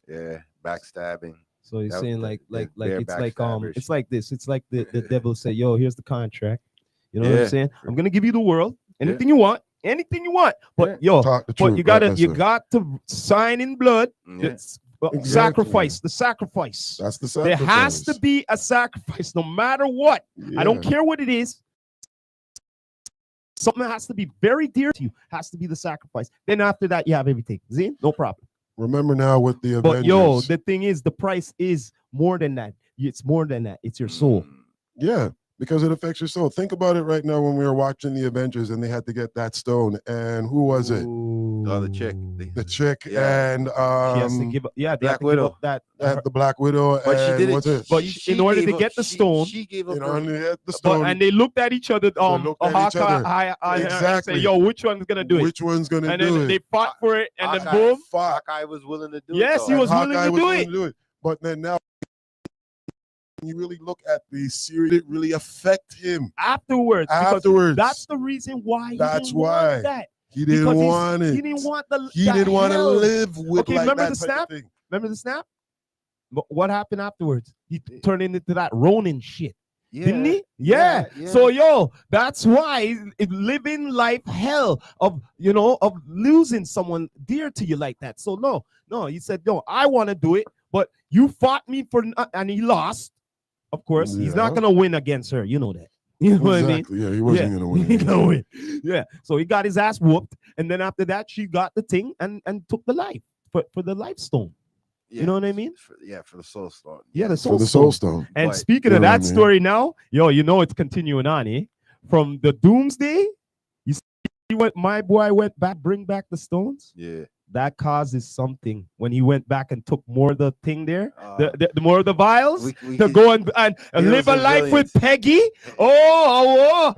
Yeah, backstabbing. So you're That- saying that- like they're it's like backstabbers. it's like this. It's like the devil say, yo, here's the contract. You know what Yeah. I'm saying? I'm gonna give you the world, anything you want, anything you want. But Yeah. yo, Talk the but truth, you gotta right, you mister? got to sign in blood. Yeah. Exactly. Sacrifice, the sacrifice. That's the There sacrifice. has to be a sacrifice, no matter what. I don't care what it is. Something that has to be very dear to you has to be the sacrifice. Then after that, you have everything. See, no problem. Remember now with the But Avengers. yo, the thing is, the price is more than that. It's more than that. It's your soul. Yeah, because it affects your soul. Think about it right now when we were watching the Avengers and they had to get that stone. And who was it? The other chick. The chick Yeah. and She has to give up. Yeah, they Black have to Widow. give up that. and the Black Widow. But she and did it. what's it? But in order to gave get up- the stone, she gave up. You know, her- and they had the but stone. and they looked at each other. looked at each other. And Exactly. say, yo, which one's gonna do it? Which one's gonna And do then it? they fought for it, and then Hawkeye- boom. Hawkeye was willing to do it. Yes, though. he And was willing Hawkeye to was do willing it. to do it. But then now, when you really look at the series, it really affect him Afterwards, because afterwards. that's the reason why. He That's didn't why. want that. He didn't Because want it. He didn't want the. He the didn't want to hell. live with Okay, like remember that the type snap? of thing. Remember the snap? But what happened afterwards? He turned into that Ronin shit. Yeah. Didn't he? Yeah. Yeah. So yo, that's why living life hell of of losing someone dear to you like that. So no, he said no. I want to do it, but you fought me for, and he lost. Of course, he's not Yeah. gonna win against her. You know that. You know what I mean? Exactly. Yeah, he wasn't gonna win. He gonna win. Yeah. So he got his ass whooped, and then after that, she got the thing and took the life for the life stone. Yeah. You know what I mean? For the soul stone. Yeah, the For soul the stone. Soul Stone. And But- speaking of You know what I that mean? story now, yo, it's continuing on, eh? From the doomsday, you see what my boy went back, bring back the stones? Yeah. That causes something when he went back and took more of the thing there, Uh, the more of the vials we to could- go and live a of life with billions. Peggy. Oh,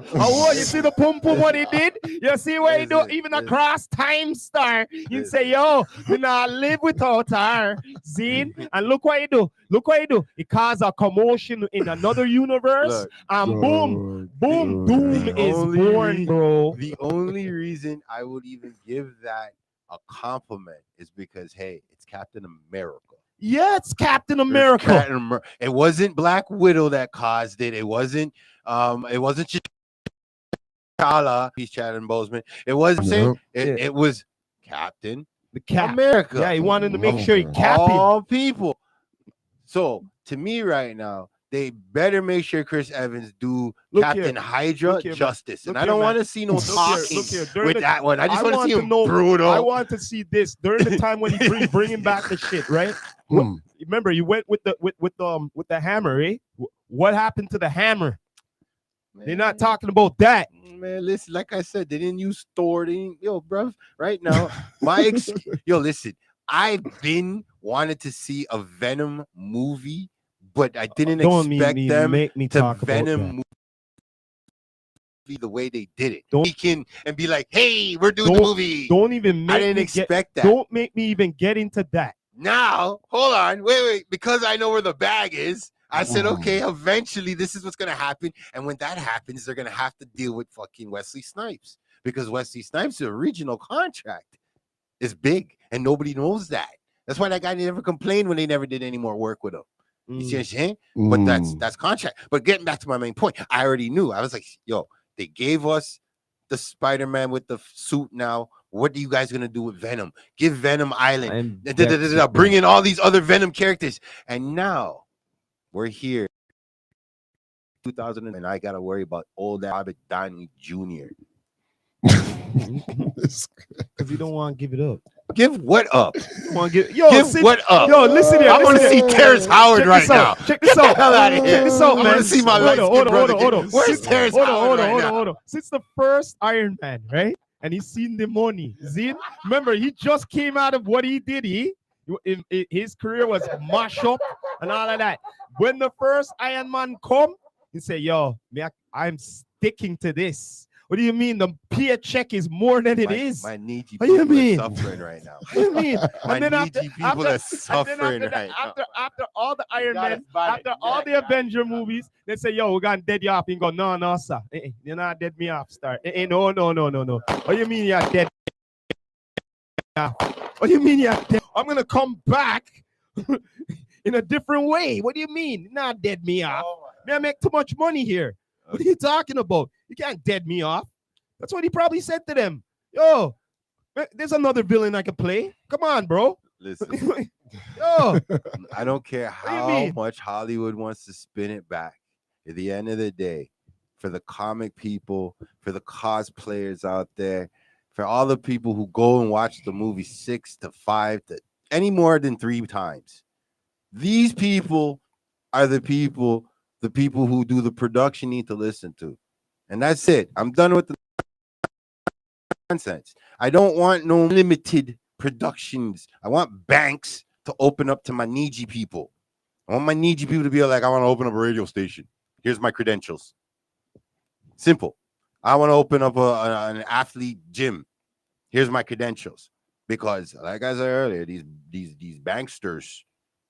you see the pum pum what he did? You see what he do? Listen, Even listen. across time star, you say, yo, you not live without her, Zine. And look what he do. Look what he do. He caused a commotion in another universe, Look, and boom, boom, God. doom The is only born, reason- bro. the only reason I would even give that a compliment is because hey, it's Captain America. Yeah, it's Captain It's America. Captain It wasn't Black Widow that caused it. It wasn't T'Challa. He's Chadwick Boseman. It was I'm saying it was Captain The cap. America. Yeah, he wanted to make sure he Okay. capped it. All people. So to me right now, they better make sure Chris Evans do Look Captain here. Hydra Look here, man. justice. Look And I here, don't man. want to see no Look here, talking look here. During with the- that one. I just I want to want see to him know- brutal. I want to see this during the time when he bringing back the shit, right? Hmm. Remember, you went with the hammer, eh? What happened to the hammer? They're not talking about that. Man, listen, like I said, they didn't use Thor. They didn't, yo, bruv, right now, yo, listen, I've been wanted to see a Venom movie, but I didn't Don't expect them make me to talk about Venom that. movie the way they did it. Don't- He can and be like, hey, we're doing the movie. Don't even make I didn't me expect that. Don't make me even get into that. Now, hold on, wait, because I know where the bag is. I said, Mm. okay, eventually this is what's gonna happen, and when that happens, they're gonna have to deal with fucking Wesley Snipes because Wesley Snipes' original contract is big, and nobody knows that. That's why that guy never complained when they never did any more work with him. You see what I'm saying? But that's contract. But getting back to my main point, I already knew. I was like, yo, they gave us the Spider-Man with the suit now. What are you guys gonna do with Venom? Give Venom Island. I'm vexed with Bring that. in all these other Venom characters. And now we're here. 2000 and I gotta worry about old Robert Downey Jr. Because you don't want to give it up. Give what up? Want to give Give what up? Yo, listen here. I want to listen see here. Terrence Howard Check right this now. out. Check this Get out. the hell out of here. Check this out, I man. want to see my Hold light on, skinned brother. hold on. Where's Terrence Howard right now? Hold on. Since the first Iron Man, right? And he's seen the money. Zin, remember, he just came out of what he did. His career was mash up and all of that. When the first Iron Man come, he say, yo, I'm sticking to this. What do you mean? The paycheck is more than it is. My needy What do you people mean? are suffering right now. What do you mean? My And then after, needy people are and then suffering after, right now. after all the Iron got Man, us by the after all the neck. Avenger movies, they say, "Yo, we're gonna dead you off." And go, "No, sir, you're not dead me off, star. No. What do you mean you're dead? What do you mean you're dead? I'm gonna come back in a different way. What do you mean? You're not dead me off. Man, I make too much money here. What are you talking about? You can't dead me off." That's what he probably said to them. Yo, there's another villain I could play. Come on, bro. Listen, Yo, I don't care do you how mean? much Hollywood wants to spin it back. At the end of the day, for the comic people, for the cosplayers out there, for all the people who go and watch the movie 6 to 5 to any more than 3 times, these people are the people who do the production need to listen to. And that's it. I'm done with the nonsense. I don't want no limited productions. I want banks to open up to my needy people. I want my needy people to be like, I want to open up a radio station. Here's my credentials. Simple. I want to open up an athlete gym. Here's my credentials. Because, like I said earlier, these banksters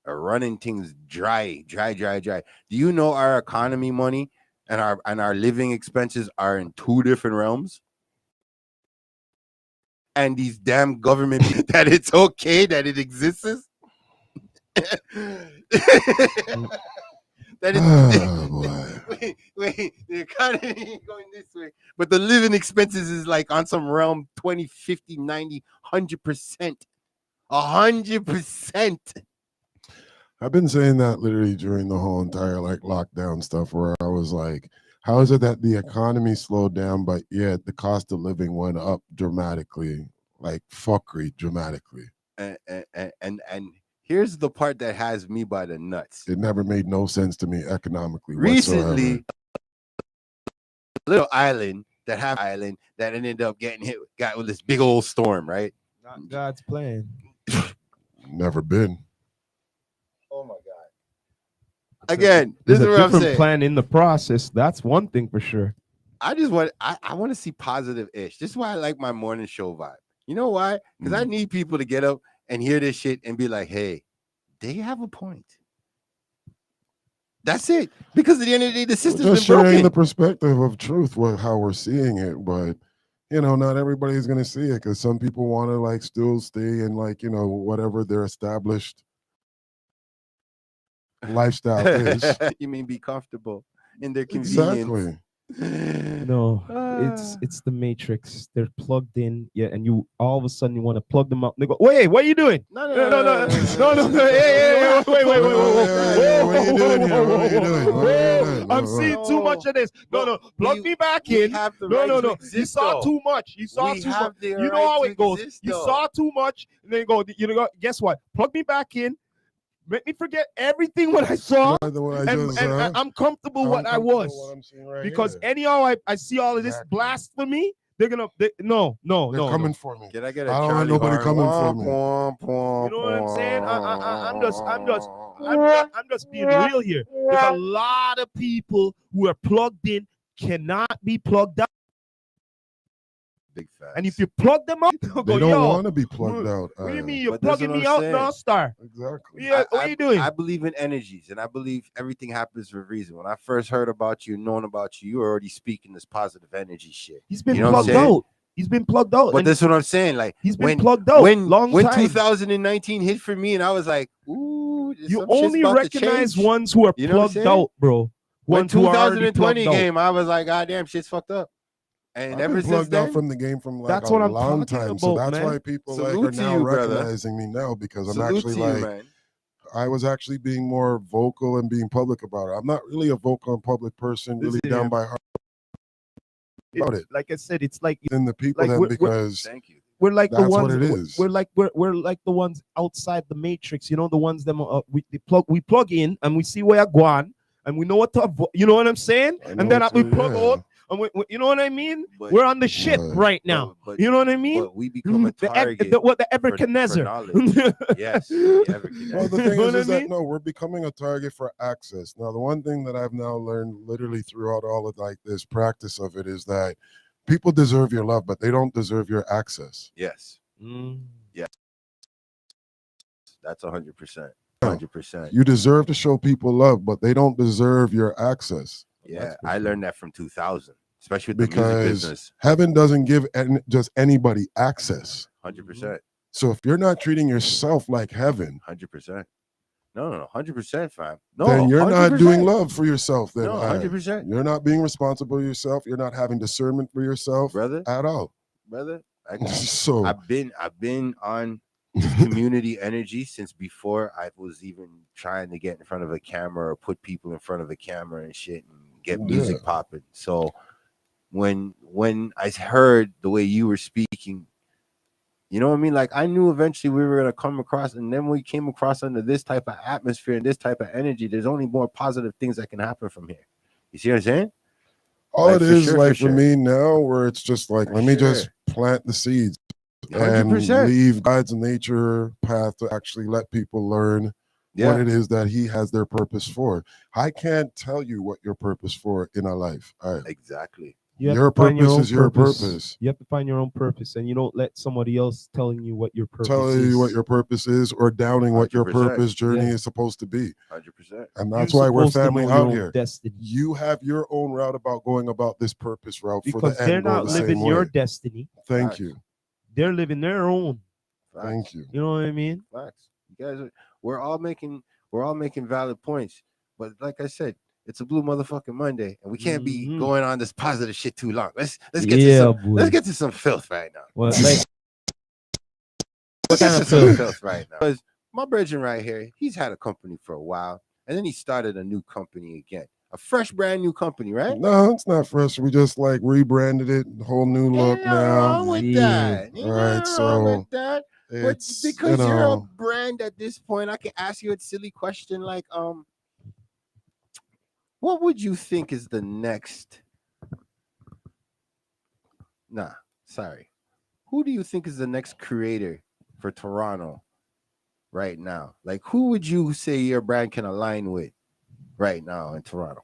are running things dry. Do you know our economy money and our living expenses are in 2 different realms? And these damn government that it's okay that it exists. That is, Oh, boy. wait, the economy ain't going this way, but the living expenses is like on some realm 20, 50, 90, 100%. 100%. I've been saying that literally during the whole entire like lockdown stuff, where I was like, how is it that the economy slowed down, but yet the cost of living went up dramatically, like fuckery dramatically? And here's the part that has me by the nuts. It never made no sense to me economically Recently, whatsoever. little island that ended up got with this big old storm, right? not God's plan. Never been. Oh my God. Again, this There's is a what I'm different saying. plan in the process. That's one thing for sure. I want to see positive-ish. This is why I like my morning show vibe. You know why? Because I need people to get up and hear this shit and be like, hey, they have a point. That's it. Because at the end of the day, the system's Just been broken. sharing the perspective of truth, how we're seeing it, but you know, not everybody's gonna see it because some people want to like still stay in like, you know, whatever their established lifestyle is. You mean be comfortable in their convenience. Exactly. No, it's the matrix. They're plugged in, yeah, and you all of a sudden you want to plug them up. They go, wait, what are you doing? No. Hey, wait, What are you doing here? What are you doing? What are you doing? I'm seeing too much of this. No, plug me back in. No. You saw too much. You saw too much. You know how it goes. You saw too much, and then you go. Guess what? Plug me back in. Make me forget everything what I saw, and I'm comfortable what I was. Because anyhow, I see all of this blasphemy. They're gonna no. They're coming for me. Can I get a I don't want Charlie nobody coming for me. You know what I'm saying? I'm just being real here. There's a lot of people who are plugged in cannot be plugged out. Big facts. And if you plug them up, They don't want to be plugged out. What do you mean? You're But that's plugging what me I'm out saying. now, Star? Exactly. Yeah, what are you doing? I believe in energies, and I believe everything happens for a reason. When I first heard about you, known about you, you were already speaking this positive energy shit. He's been You know what I'm plugged saying? out. He's been plugged out. But and that's what I'm saying. Like he's been when plugged out when long when time. 2019 hit for me, and I was like, ooh, You only recognize ones who are You know what I'm plugged saying? out, bro. When Ones who are already 2020 plugged out. came, I was like, God damn, shit's fucked up. And I've ever been since plugged out then, from the game from like That's a what I'm long talking time. So about, that's man. why people Salute like are to now you, brother. recognizing me now because I'm salute actually to you, like man. I was actually being more vocal and being public about it. I'm not really a vocal and public person, really Listen down here. by heart about it. Like I said, it's like Than the people like then we're- because Thank you. we're like the That's what ones. it is. We're like the ones outside the matrix. You know, the ones them we plug in and we see where you're going and we know what to avoid. You know what I'm saying? I And know then what we to- plug yeah. out and you know what I mean? But- We're on the ship Right. right now. But- You know what I mean? But we become a target. The for Eberkenezer. knowledge. Yes. Well, the You thing know is what I that mean? no, we're becoming a target for access. Now, the one thing that I've now learned literally throughout all of like this practice of it is that people deserve your love, but they don't deserve your access. Yes. Mm. Yes. That's 100%. 100%. You deserve to show people love, but they don't deserve your access. Yeah, I learned that from 2000, especially with the music Because business. heaven doesn't give just anybody access. 100%. So if you're not treating yourself like heaven, 100%. No, 100%, fam. No, then you're 100%. not doing love for yourself. Then No, 100%. you're not being responsible for yourself. You're not having discernment for yourself, brother. at all. So I've been on this community energy since before I was even trying to get in front of a camera or put people in front of a camera and shit and get music popping. So when I heard the way you were speaking, you know what I mean? Like I knew eventually we were gonna come across, and then we came across under this type of atmosphere and this type of energy. There's only more positive things that can happen from here. You see what I'm saying? All it is for me now, where it's just like, let me just plant the seeds 100%. and leave God's nature path to actually let people learn what it is that He has their purpose for. I can't tell you what your purpose for in our life. Exactly. Your purpose is your purpose. You have to find your own purpose, and you don't let somebody else telling you what your purpose is. Telling you what your purpose is or doubting what your 100%. purpose journey is supposed to be. 100%. And that's why we're family out here. Destiny. You have your own route about going about this purpose route because for the they're end goal not the living same your way. destiny. Thank you. They're living their own. Thank you. You know what I mean? Facts. You guys we're all making valid points. But like I said, it's a blue motherfucking Monday, and we can't be going on this positive shit too long. Let's get to some filth right now. Well, like what kind of filth right now? Because my brethren right here, he's had a company for a while, and then he started a new company again, a fresh, brand new company, right? No, it's not fresh. We just like rebranded it, whole new look now. Wrong with that. All right, so it's because you're a brand at this point. I can ask you a silly question like, what would you think is the next? Who do you think is the next creator for Toronto right now? Like, who would you say your brand can align with right now in Toronto?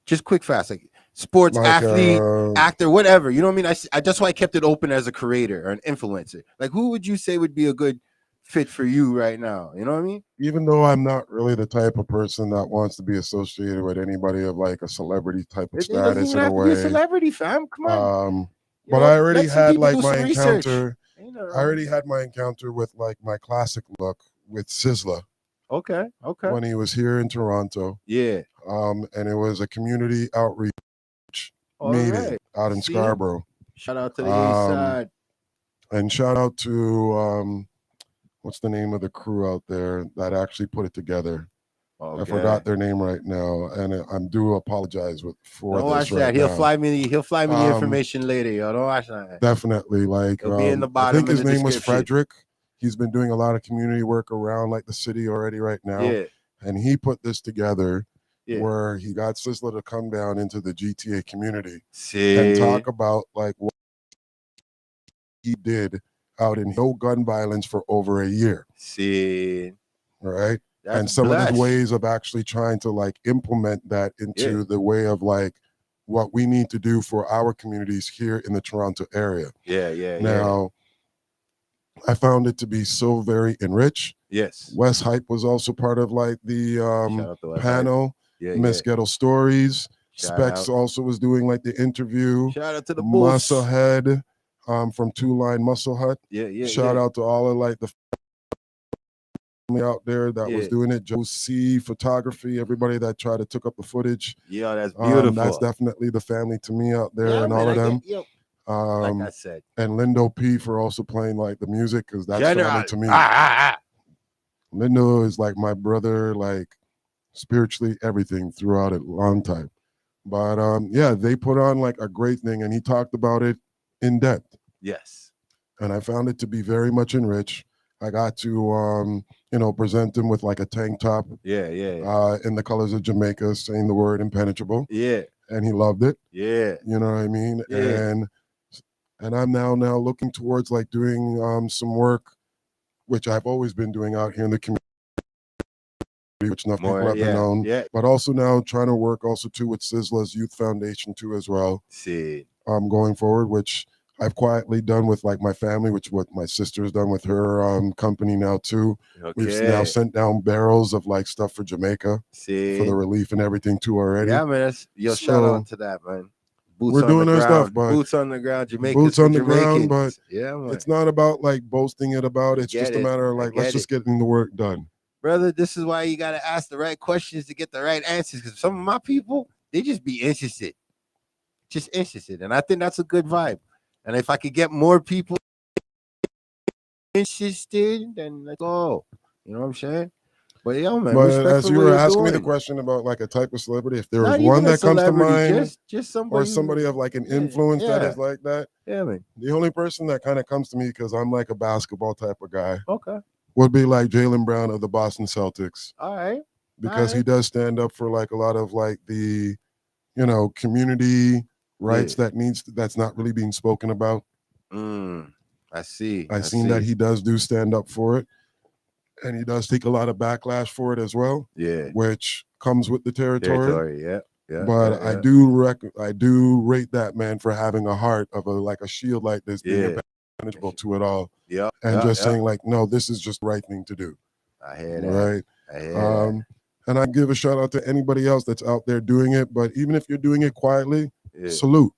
Just quick, fast, like sports, athlete, actor, whatever. You know what I mean? I that's why I kept it open as a creator or an influencer. Like, who would you say would be a good fit for you right now? You know what I mean? Even though I'm not really the type of person that wants to be associated with anybody of like a celebrity type of status in a way. Be a celebrity, fam. Come on. But I already had like my encounter. I already had my encounter with like my classic look with Sizzla. Okay. When he was here in Toronto. Yeah. And it was a community outreach meeting out in Scarborough. Shout out to the east side. And shout out to what's the name of the crew out there that actually put it together? Okay. I forgot their name right now, and I'm due apologize for don't this watch right that. now. He'll fly me the information later, yo. Don't watch that. Definitely, like it'll be in the bottom. I think his name was Frederick. He's been doing a lot of community work around like the city already right now. Yeah. And he put this together where he got Sizzla to come down into the GTA community and talk about like what he did out in no gun violence for over a year. Right. That's and some of the ways of actually trying to like implement that into the way of like what we need to do for our communities here in the Toronto area. Now, I found it to be so very enriched. Yes. West Hype was also part of like the panel. Miss Ghetto Stories. Specs also was doing like the interview. Shout out to the Musclehead from Two Line Muscle Hut. Shout out to all of like the family out there that was doing it. Joe C Photography, everybody that tried to took up the footage. Yeah, that's beautiful. That's definitely the family to me out there, and all of them. Like I said, and Lindo P for also playing like the music, because that's family to me. Lindo is like my brother, like spiritually everything throughout a long time. But they put on like a great thing, and he talked about it in depth. Yes. And I found it to be very much enriched. I got to present him with like a tank top. In the colors of Jamaica, saying the word impenetrable. And he loved it. You know what I mean? And I'm now looking towards like doing some work, which I've always been doing out here in the community, which enough people have known. But also now trying to work also too with Sizzla's Youth Foundation too as well. going forward, which I've quietly done with like my family, which what my sister's done with her company now too. We've now sent down barrels of like stuff for Jamaica for the relief and everything too already. Yeah, man. Shout out to that, man. We're doing our stuff, but boots on the ground, Jamaica. Boots on the ground, but yeah, man. It's not about like boasting it about. It's just a matter of like, let's just get the work done. Brother, this is why you got to ask the right questions to get the right answers. Because some of my people, they just be interested. Just interested. And I think that's a good vibe. And if I could get more people interested, then let's go. You know what I'm saying? But yeah, man. But as you were asking me the question about like a type of celebrity, if there was one that comes to mind, just somebody, or somebody of like an influence that is like that, man. The only person that kind of comes to me, because I'm like a basketball type of guy, would be like Jaylen Brown of the Boston Celtics. All right. Because he does stand up for like a lot of like the, community rights that's not really being spoken about. I see. I've seen that he does stand up for it, and he does take a lot of backlash for it as well. Yeah, which comes with the territory. Yeah. But I do rate that man for having a heart of a shield like this, being manageable to it all. Yeah, and saying like, no, this is just the right thing to do. I hear that. Right. I hear that. And I give a shout out to anybody else that's out there doing it. But even if you're doing it quietly, salute.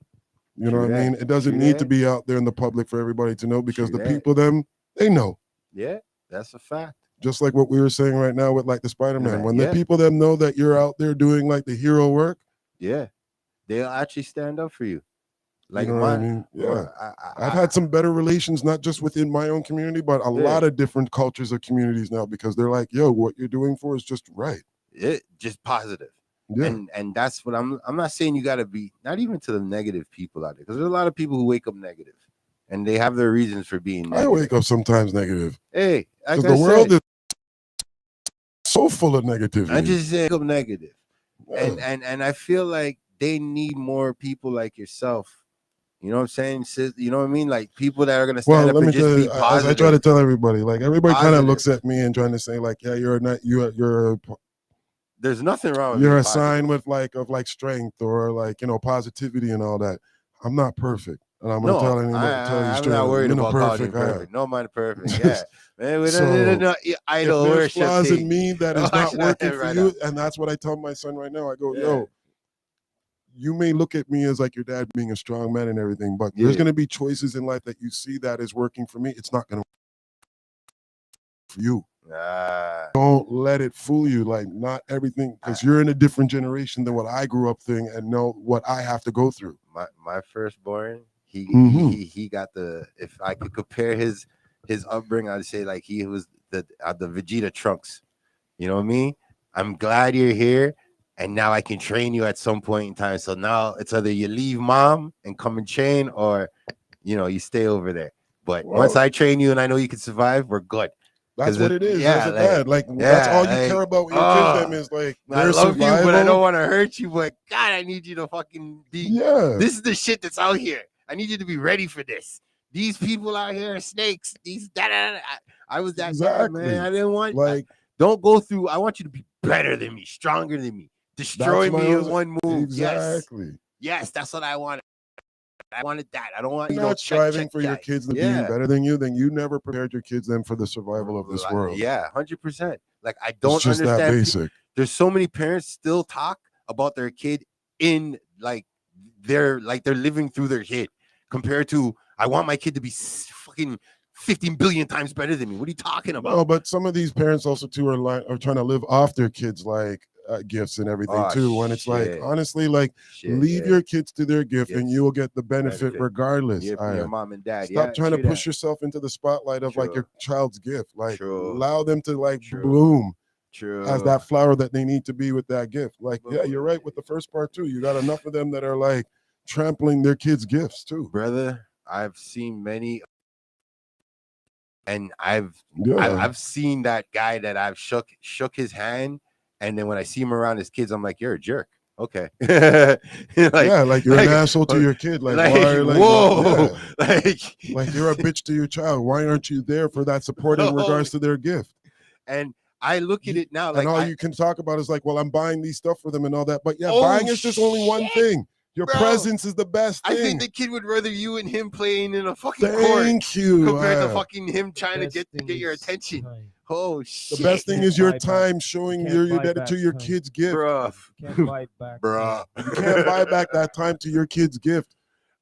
You know what I mean? It doesn't need to be out there in the public for everybody to know, because the people, they know. Yeah, that's a fact. Just like what we were saying right now with like the Spider-Man. When the people know that you're out there doing like the hero work, they'll actually stand up for you. Like, you know what I mean? Yeah. I've had some better relations, not just within my own community, but a lot of different cultures or communities now, because they're like, yo, what you're doing for is just right. Just positive. Yeah. And that's what I'm not saying you got to be, not even to the negative people out there, because there's a lot of people who wake up negative and they have their reasons for being negative. I wake up sometimes negative. Hey, because the world is so full of negativity. I just say wake up negative. Yeah. And I feel like they need more people like yourself. You know what I'm saying? You know what I mean? Like people that are going to stand up and just be positive. As I try to tell everybody, like everybody kind of looks at me and trying to say like, yeah, there's nothing wrong with you're a sign with like strength or like, positivity and all that. I'm not perfect. And I'm gonna tell you straight. I'm not worried about calling you perfect. No man perfect. Yeah. Man, we don't idol if there's worship flaws in me that is not working for you, and that's what I tell my son right now. I go, yo, you may look at me as like your dad being a strong man and everything, but there's gonna be choices in life that you see that is working for me. It's not gonna work for you. Don't let it fool you. Like not everything, because you're in a different generation than what I grew up thing and know what I have to go through. My firstborn, he got if I could compare his upbringing, I'd say like he was the Vegeta Trunks. You know what I mean? I'm glad you're here, and now I can train you at some point in time. So now it's either you leave mom and come and train, or you stay over there. But once I train you and I know you can survive, we're good. That's what it is. Yeah, that's all you care about when you give them is like I love survival. You, but I don't want to hurt you. But God, I need you to fucking be. Yeah. This is the shit that's out here. I need you to be ready for this. These people out here are snakes. I was that guy, man. I didn't want don't go through. I want you to be better than me, stronger than me, destroy me in one move. Exactly. Yes, that's what I wanted. I wanted that. I don't want you not striving for your kids to be better than you. Then you never prepared your kids then for the survival of this world. Yeah, 100%. Like I don't just understand. That basic. There's so many parents still talk about their kid in like they're living through their kid compared to I want my kid to be fucking 15 billion times better than me. What are you talking about? Oh, but some of these parents also too are trying to live off their kids like gifts and everything too. When it's like honestly, like leave your kids to their gift and you will get the benefit regardless. Your mom and dad. Stop trying to push yourself into the spotlight of like your child's gift. Like allow them to like bloom as that flower that they need to be with that gift. Like you're right with the first part too. You got enough of them that are like trampling their kids' gifts too. Brother, I've seen many. And I've seen that guy that I've shook his hand, and then when I see him around his kids, I'm like, you're a jerk. Okay. like you're an asshole to your kid. Like why, whoa. Like you're a bitch to your child. Why aren't you there for that support in regards to their gift? And I look at it now, like and all you can talk about is like, well, I'm buying these stuff for them and all that. But buying is just only one thing. Your Bro, presence is the best I thing. think the kid would rather you and him playing in a fucking court Thank you. compared to Aya. fucking him trying to Best get thing your is attention. time. Oh The shit. best thing Can't is your buy back- time showing can't your buy that back to your time. kid's gift. Bruh. Can't buy it back. Bruh. You can't buy back that time to your kid's gift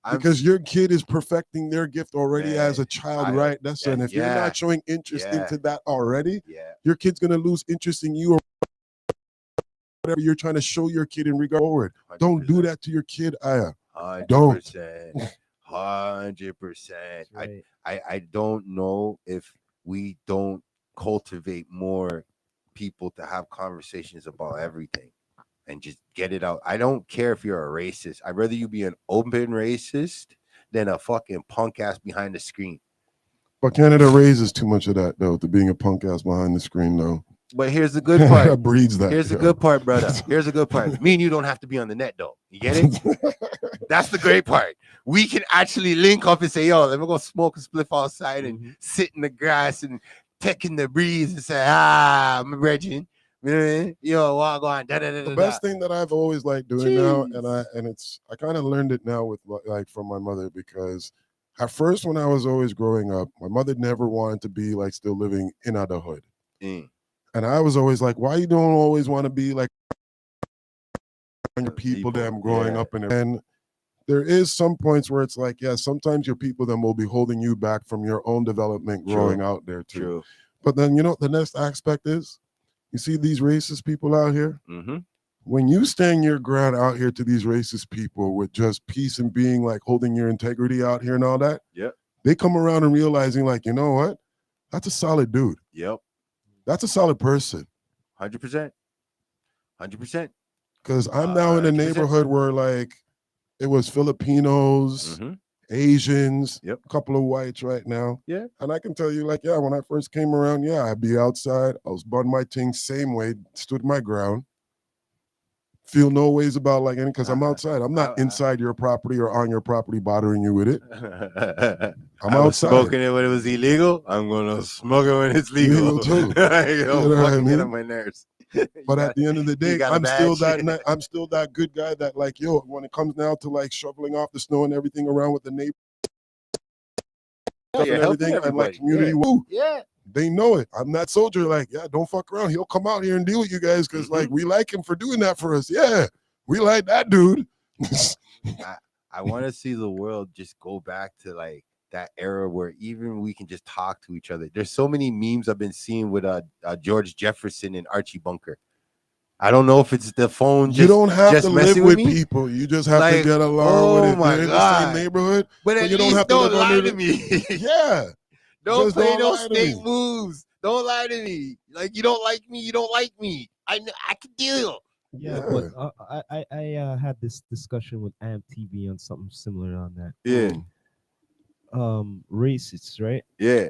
I'm because your kid is perfecting their gift already as a child, I- right? That's and if you're yeah. not showing interest Yeah. into that already, yeah. your kid's gonna lose interest in you or whatever you're trying to show your kid in regard forward. Don't do that to your kid, Aya. 100%. 100%. Right. I don't know if we don't cultivate more people to have conversations about everything and just get it out. I don't care if you're a racist. I'd rather you be an open racist than a fucking punk ass behind the screen. But Canada raises too much of that though, to being a punk ass behind the screen though. But here's the good Canada part. breeds that. Here's the yo. good part, brother. Here's the good part. Me and you don't have to be on the net though. You get it? That's the great part. We can actually link up and say, yo, let me go smoke a spliff outside and sit in the grass and taking the breeze and say, I'm a virgin. Yo, walk on. The best thing that I've always liked doing now, and I kind of learned it now with like from my mother, because at first when I was always growing up, my mother never wanted to be like still living in the hood. And I was always like, why you don't always want to be like your people them growing up in it? And there is some points where it's like, yeah, sometimes your people them will be holding you back from your own development growing out there too. True. But then, you know, the next aspect is, you see these racist people out here? Mm-hmm. When you stand your ground out here to these racist people with just peace and being like holding your integrity out here and all that, they come around and realizing like, you know what? That's a solid dude. Yep. That's a solid person. 100%. 100%. Because I'm now in a 100%. neighborhood where like it was Filipinos, Asians, a couple of whites right now. Yeah. And I can tell you like, yeah, when I first came around, yeah, I'd be outside. I was butting my thing same way, stood my ground. Feel no ways about like any, because I'm outside. I'm not inside your property or on your property bothering you with it. I'm outside. Smoking it when it was illegal. I'm gonna smoke it when it's legal. Too. You know what I mean? Get on my nerves. But at the end of the day, got a I'm still badge. I'm still that good guy that like, yo, when it comes now to like shoveling off the snow and everything around with the neighbor and everything and like community, woo, they know it. I'm that soldier. Like, yeah, don't fuck around. He'll come out here and deal with you guys because like we like him for doing that for us. Yeah, we like that dude. I want to see the world just go back to like that era where even we can just talk to each other. There's so many memes I've been seeing with George Jefferson and Archie Bunker. I don't know if it's the phone. You don't have to live with me. people. You just have to Like, get along with it. my You're in God. the same neighborhood, but at you don't least have to don't live lie under to me. Yeah. Don't Just play don't no lie to snake me. moves. Don't lie to me. Like you don't like me. You don't like me. I can deal. Yeah, but I had this discussion with AMTV on something similar on that. Yeah. Racists, right? Yeah.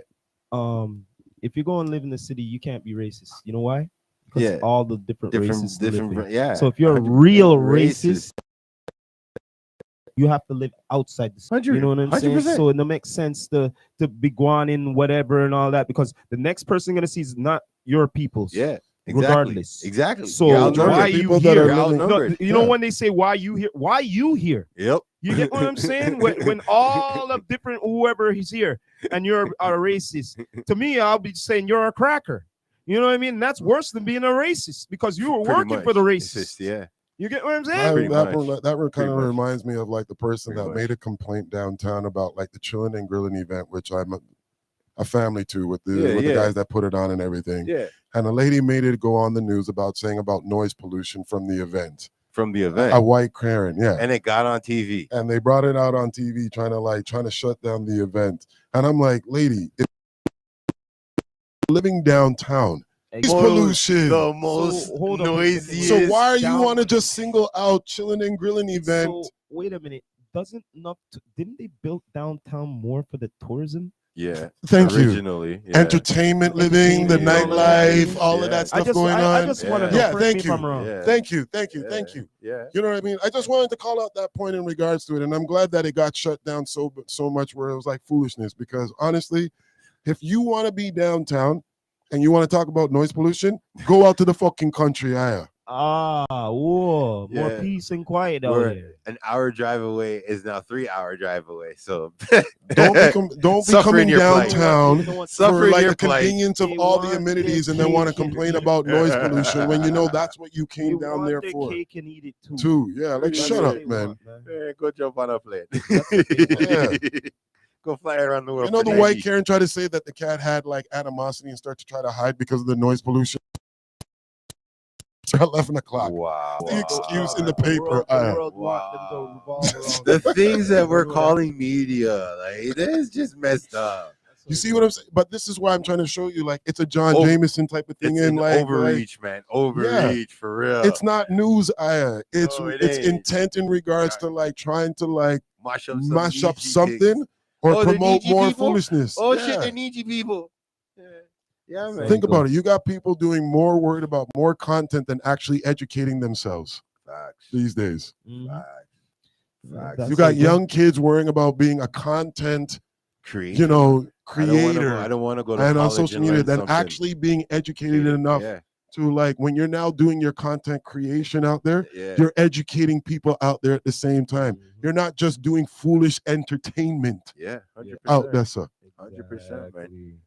If you go and live in the city, you can't be racist. You know why? Because all the different races live there. Yeah. So if you're a real racist, you have to live outside the city. You know what I'm saying? 100%. So it don't make sense to be going in whatever and all that, because the next person gonna see is not your people's. Yeah. Exactly. Regardless. Exactly. So why are you here? You know when they say why you here? Why you here? Yep. You get what I'm saying? When all of different whoever is here and you're a racist, to me, I'll be saying you're a cracker. You know what I mean? That's worse than being a racist because you were working for the racists. Yeah. You get what I'm saying? That kind of reminds me of like the person that made a complaint downtown about like the chilling and grilling event, which I'm a family to with the guys that put it on and everything. Yeah. And a lady made it go on the news about saying about noise pollution from the event. From the event. A white Karen, yeah. And it got on TV. And they brought it out on TV trying to shut down the event. And I'm like, lady, if living downtown, noise pollution. The most noisy. So why you want to just single out chilling and grilling event? So wait a minute. Didn't they build downtown more for the tourism? Yeah. Thank Originally, you. Entertainment living, the nightlife, all of that stuff going on. I just wanted to thank me you. if I'm wrong. Thank you. Yeah. You know what I mean? I just wanted to call out that point in regards to it. And I'm glad that it got shut down so much where it was like foolishness. Because honestly, if you want to be downtown and you want to talk about noise pollution, go out to the fucking country, Aya. More Yeah. peace and quiet out We're here. an hour drive away is now 3-hour drive away. So Don't be Suffer in coming your plight. downtown You know what? Suffer for in like your the plight. convenience of They all the want amenities their and then want to cake and complain eat about noise pollution when you know it. that's what you You came down want there their for. cake and eat it too. Too. Yeah, like That's shut what up, they man. want, man. Yeah, go jump on a plane. That's the thing, man. Yeah. Go fly around the world. You know for the 90. white Karen tried to say that the cat had like animosity and start to try to hide because of the noise pollution. At 11 o'clock. Wow. The excuse in The the paper. world want them to revolve around The things that we're You know calling media, like that is just messed up. You see what I'm saying? But this is why I'm trying to show you, like, it's a John Over- Jameson type of thing It's in an like overreach, man. Overreach for real. it's not news, it's No, it it's ain't. intent in regards to like trying to like mash up, mash up Nietzsche something things. or Oh, they're promote Nietzsche more people? foolishness. Oh Yeah. shit, they're Nietzsche people. Yeah, man. Think about it. You got people doing more worried about more content than actually educating themselves Facts. these days. Mhm. Facts. Facts. That's You got it, young kids worrying about being a content, Create. creator I don't want to go to and on college social and media learn than something. actually being educated enough Yeah, to like when you're now doing your content creation out there, yeah. you're educating people out there at the same time. You're not just doing foolish entertainment Yeah, 100%. out there, sir. 100%, man. Exactly.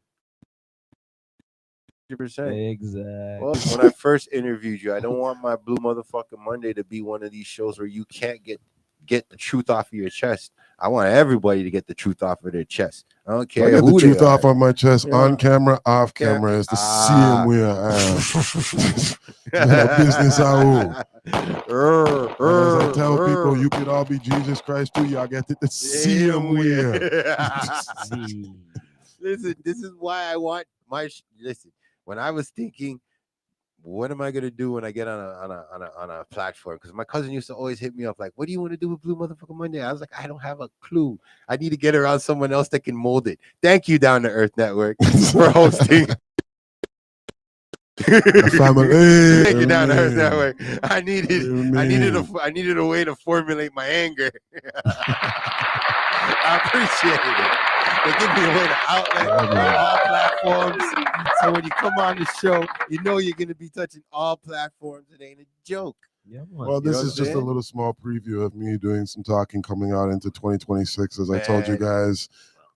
100%. Exactly. Well, when I first interviewed you, I don't want my Blue Motherfucking Monday to be one of these shows where you can't get the truth off of your chest. I want everybody to get the truth off of their chest. I don't I care got who the truth they off are. on my chest, Yeah. on camera, off Yeah. camera. It's the same way a business I own. And as I tell people, you could all be Jesus Christ too. Y'all get it the same way. Listen, this is why I want my listen. When I was thinking, what am I gonna do when I get on a platform? Because my cousin used to always hit me up like, "What do you want to do with Blue Motherfucking Monday?" I was like, "I don't have a clue. I need to get around someone else that can mold it." Thank you, Down to Earth Network, for hosting. Family. Thank you, Down to Earth Network. I needed a way to formulate my anger. I appreciate it. They give me a way to outlet on all platforms. So when you come on the show, you know you're gonna be touching all platforms. It ain't a joke. Yeah, Well, this is just a little small preview of me doing some talking coming out into 2026. As I told you guys,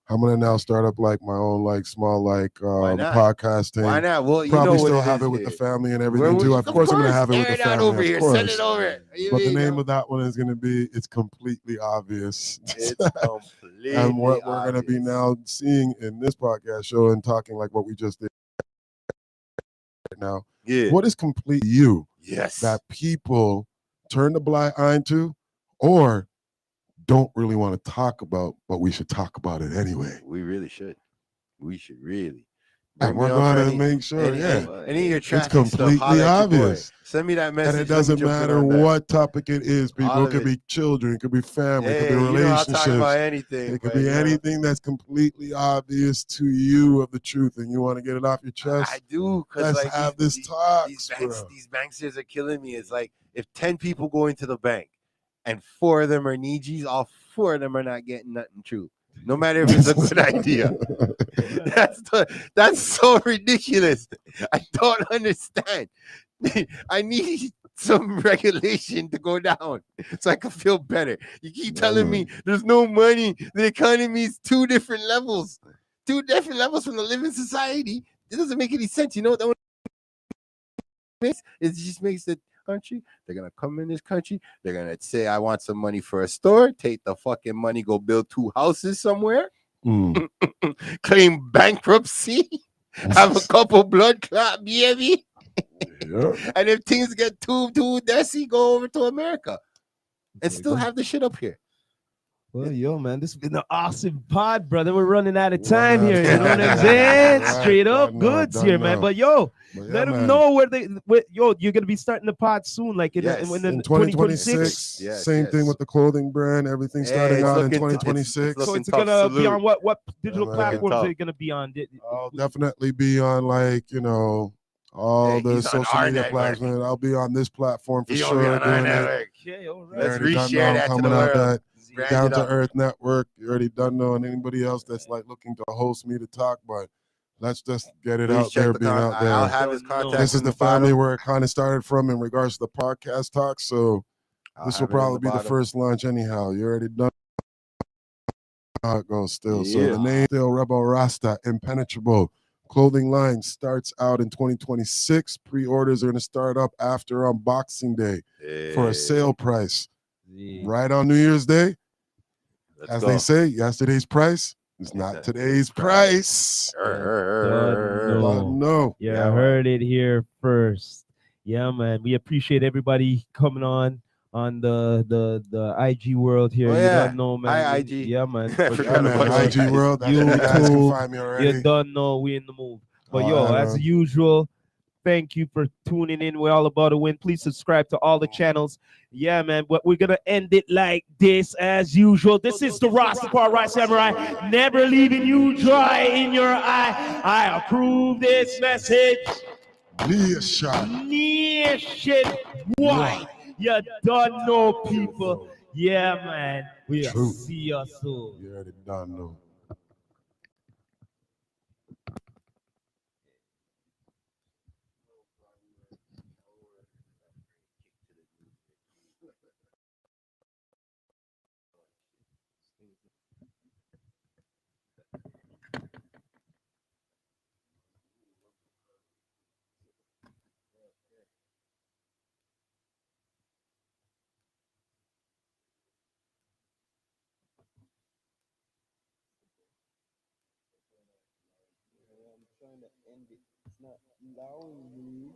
I'm gonna now start up like my own like small like not? podcasting. Why not? Well, you Probably know what still it have is it with the here. family and everything too. Of course, I'm gonna have it with the family. Over here. Of Send it course. over. But the name of that one is gonna be "It's Completely Obvious." It's completely and what we're gonna be now seeing in this podcast show and talking like what we just did right now. Yeah. What is complete you? Yes. That people turn the blind eye to, or don't really want to talk about, but we should talk about it anyway. We really should. We should really. And we're gonna make sure, any of your it's traffic completely stuff, holla at your boy. obvious. Send me that message. And it doesn't matter what topic it is, people. All It of could it. be children, it could be family, it could be Hey, you know, I'll talk relationships. about anything. It could but, be you know, anything that's completely obvious to you of the truth, and you want to get it off your chest. I do, because Let's like have this talk. these banksters are killing me. It's like if 10 people go into the bank and 4 of them are Nijis, all 4 of them are not getting nothing true. No matter if it's a good idea. That's so ridiculous. I don't understand. I need some regulation to go down so I can feel better. You keep telling me there's no money. The economy is 2 different levels. 2 different levels from the living society. It doesn't make any sense. You know what that makes? It just makes the country. They're gonna come in this country. They're gonna say, "I want some money for a store." Take the fucking money, go build 2 houses somewhere. Claim bankruptcy. Have a couple blood clot, baby. And if things get too dicey, go over to America and still have the shit up here. Well, yo, man, this has been an awesome pod, brother. We're running out of time here. You know what I'm saying? Straight up goods here, man. But yo, let them know where you're gonna be starting the pod soon, like in 2026. Same thing with the clothing brand. Everything starting out in 2026. So it's gonna be on what digital platforms are you gonna be on? I'll definitely be on like all the social media platforms. I'll be on this platform for sure. Doing it. Okay, all right. Let's reshare that to the world. Down to Earth Network. You already done know, and anybody else that's like looking to host me to talk, but let's just get it Please out check there, the being out there. I'll have his Don't know. contact. This is in the bottom. family where it kind of started from in regards to the podcast talk. So I'll this have will it in probably be the bottom. first launch anyhow. You already done how it goes still. So Yeah. the name still Rebel Rasta, Impenetrable. Clothing line starts out in 2026. Pre-orders are going to start up after Unboxing Day for a sale price. Yeah. Right on New Year's Day. Let's As go. they say, yesterday's price is not not today's price. Done. No. You Yeah, man. heard it here first. Yeah, man. We appreciate everybody coming on the IG world here. Oh, You yeah. don't know, man. Hi, IG. Yeah, man. I But forgot Yeah, man. about yo, you guys. IG World. That's where you guys can YouTube, find me you already. don't know we in the move. But Oh, yo, I as know. usual, thank you for tuning in. We're all about to win. Please subscribe to all the channels. Yeah, man. But we're gonna end it like this as usual. This is the Rastafari Samurai, never leaving you dry in your eye. I approve this message. Nation. Nationwide. You don't know, people. Yeah, man. We'll True. see you soon. You already done know. I'm trying to end it. It's not allowing me.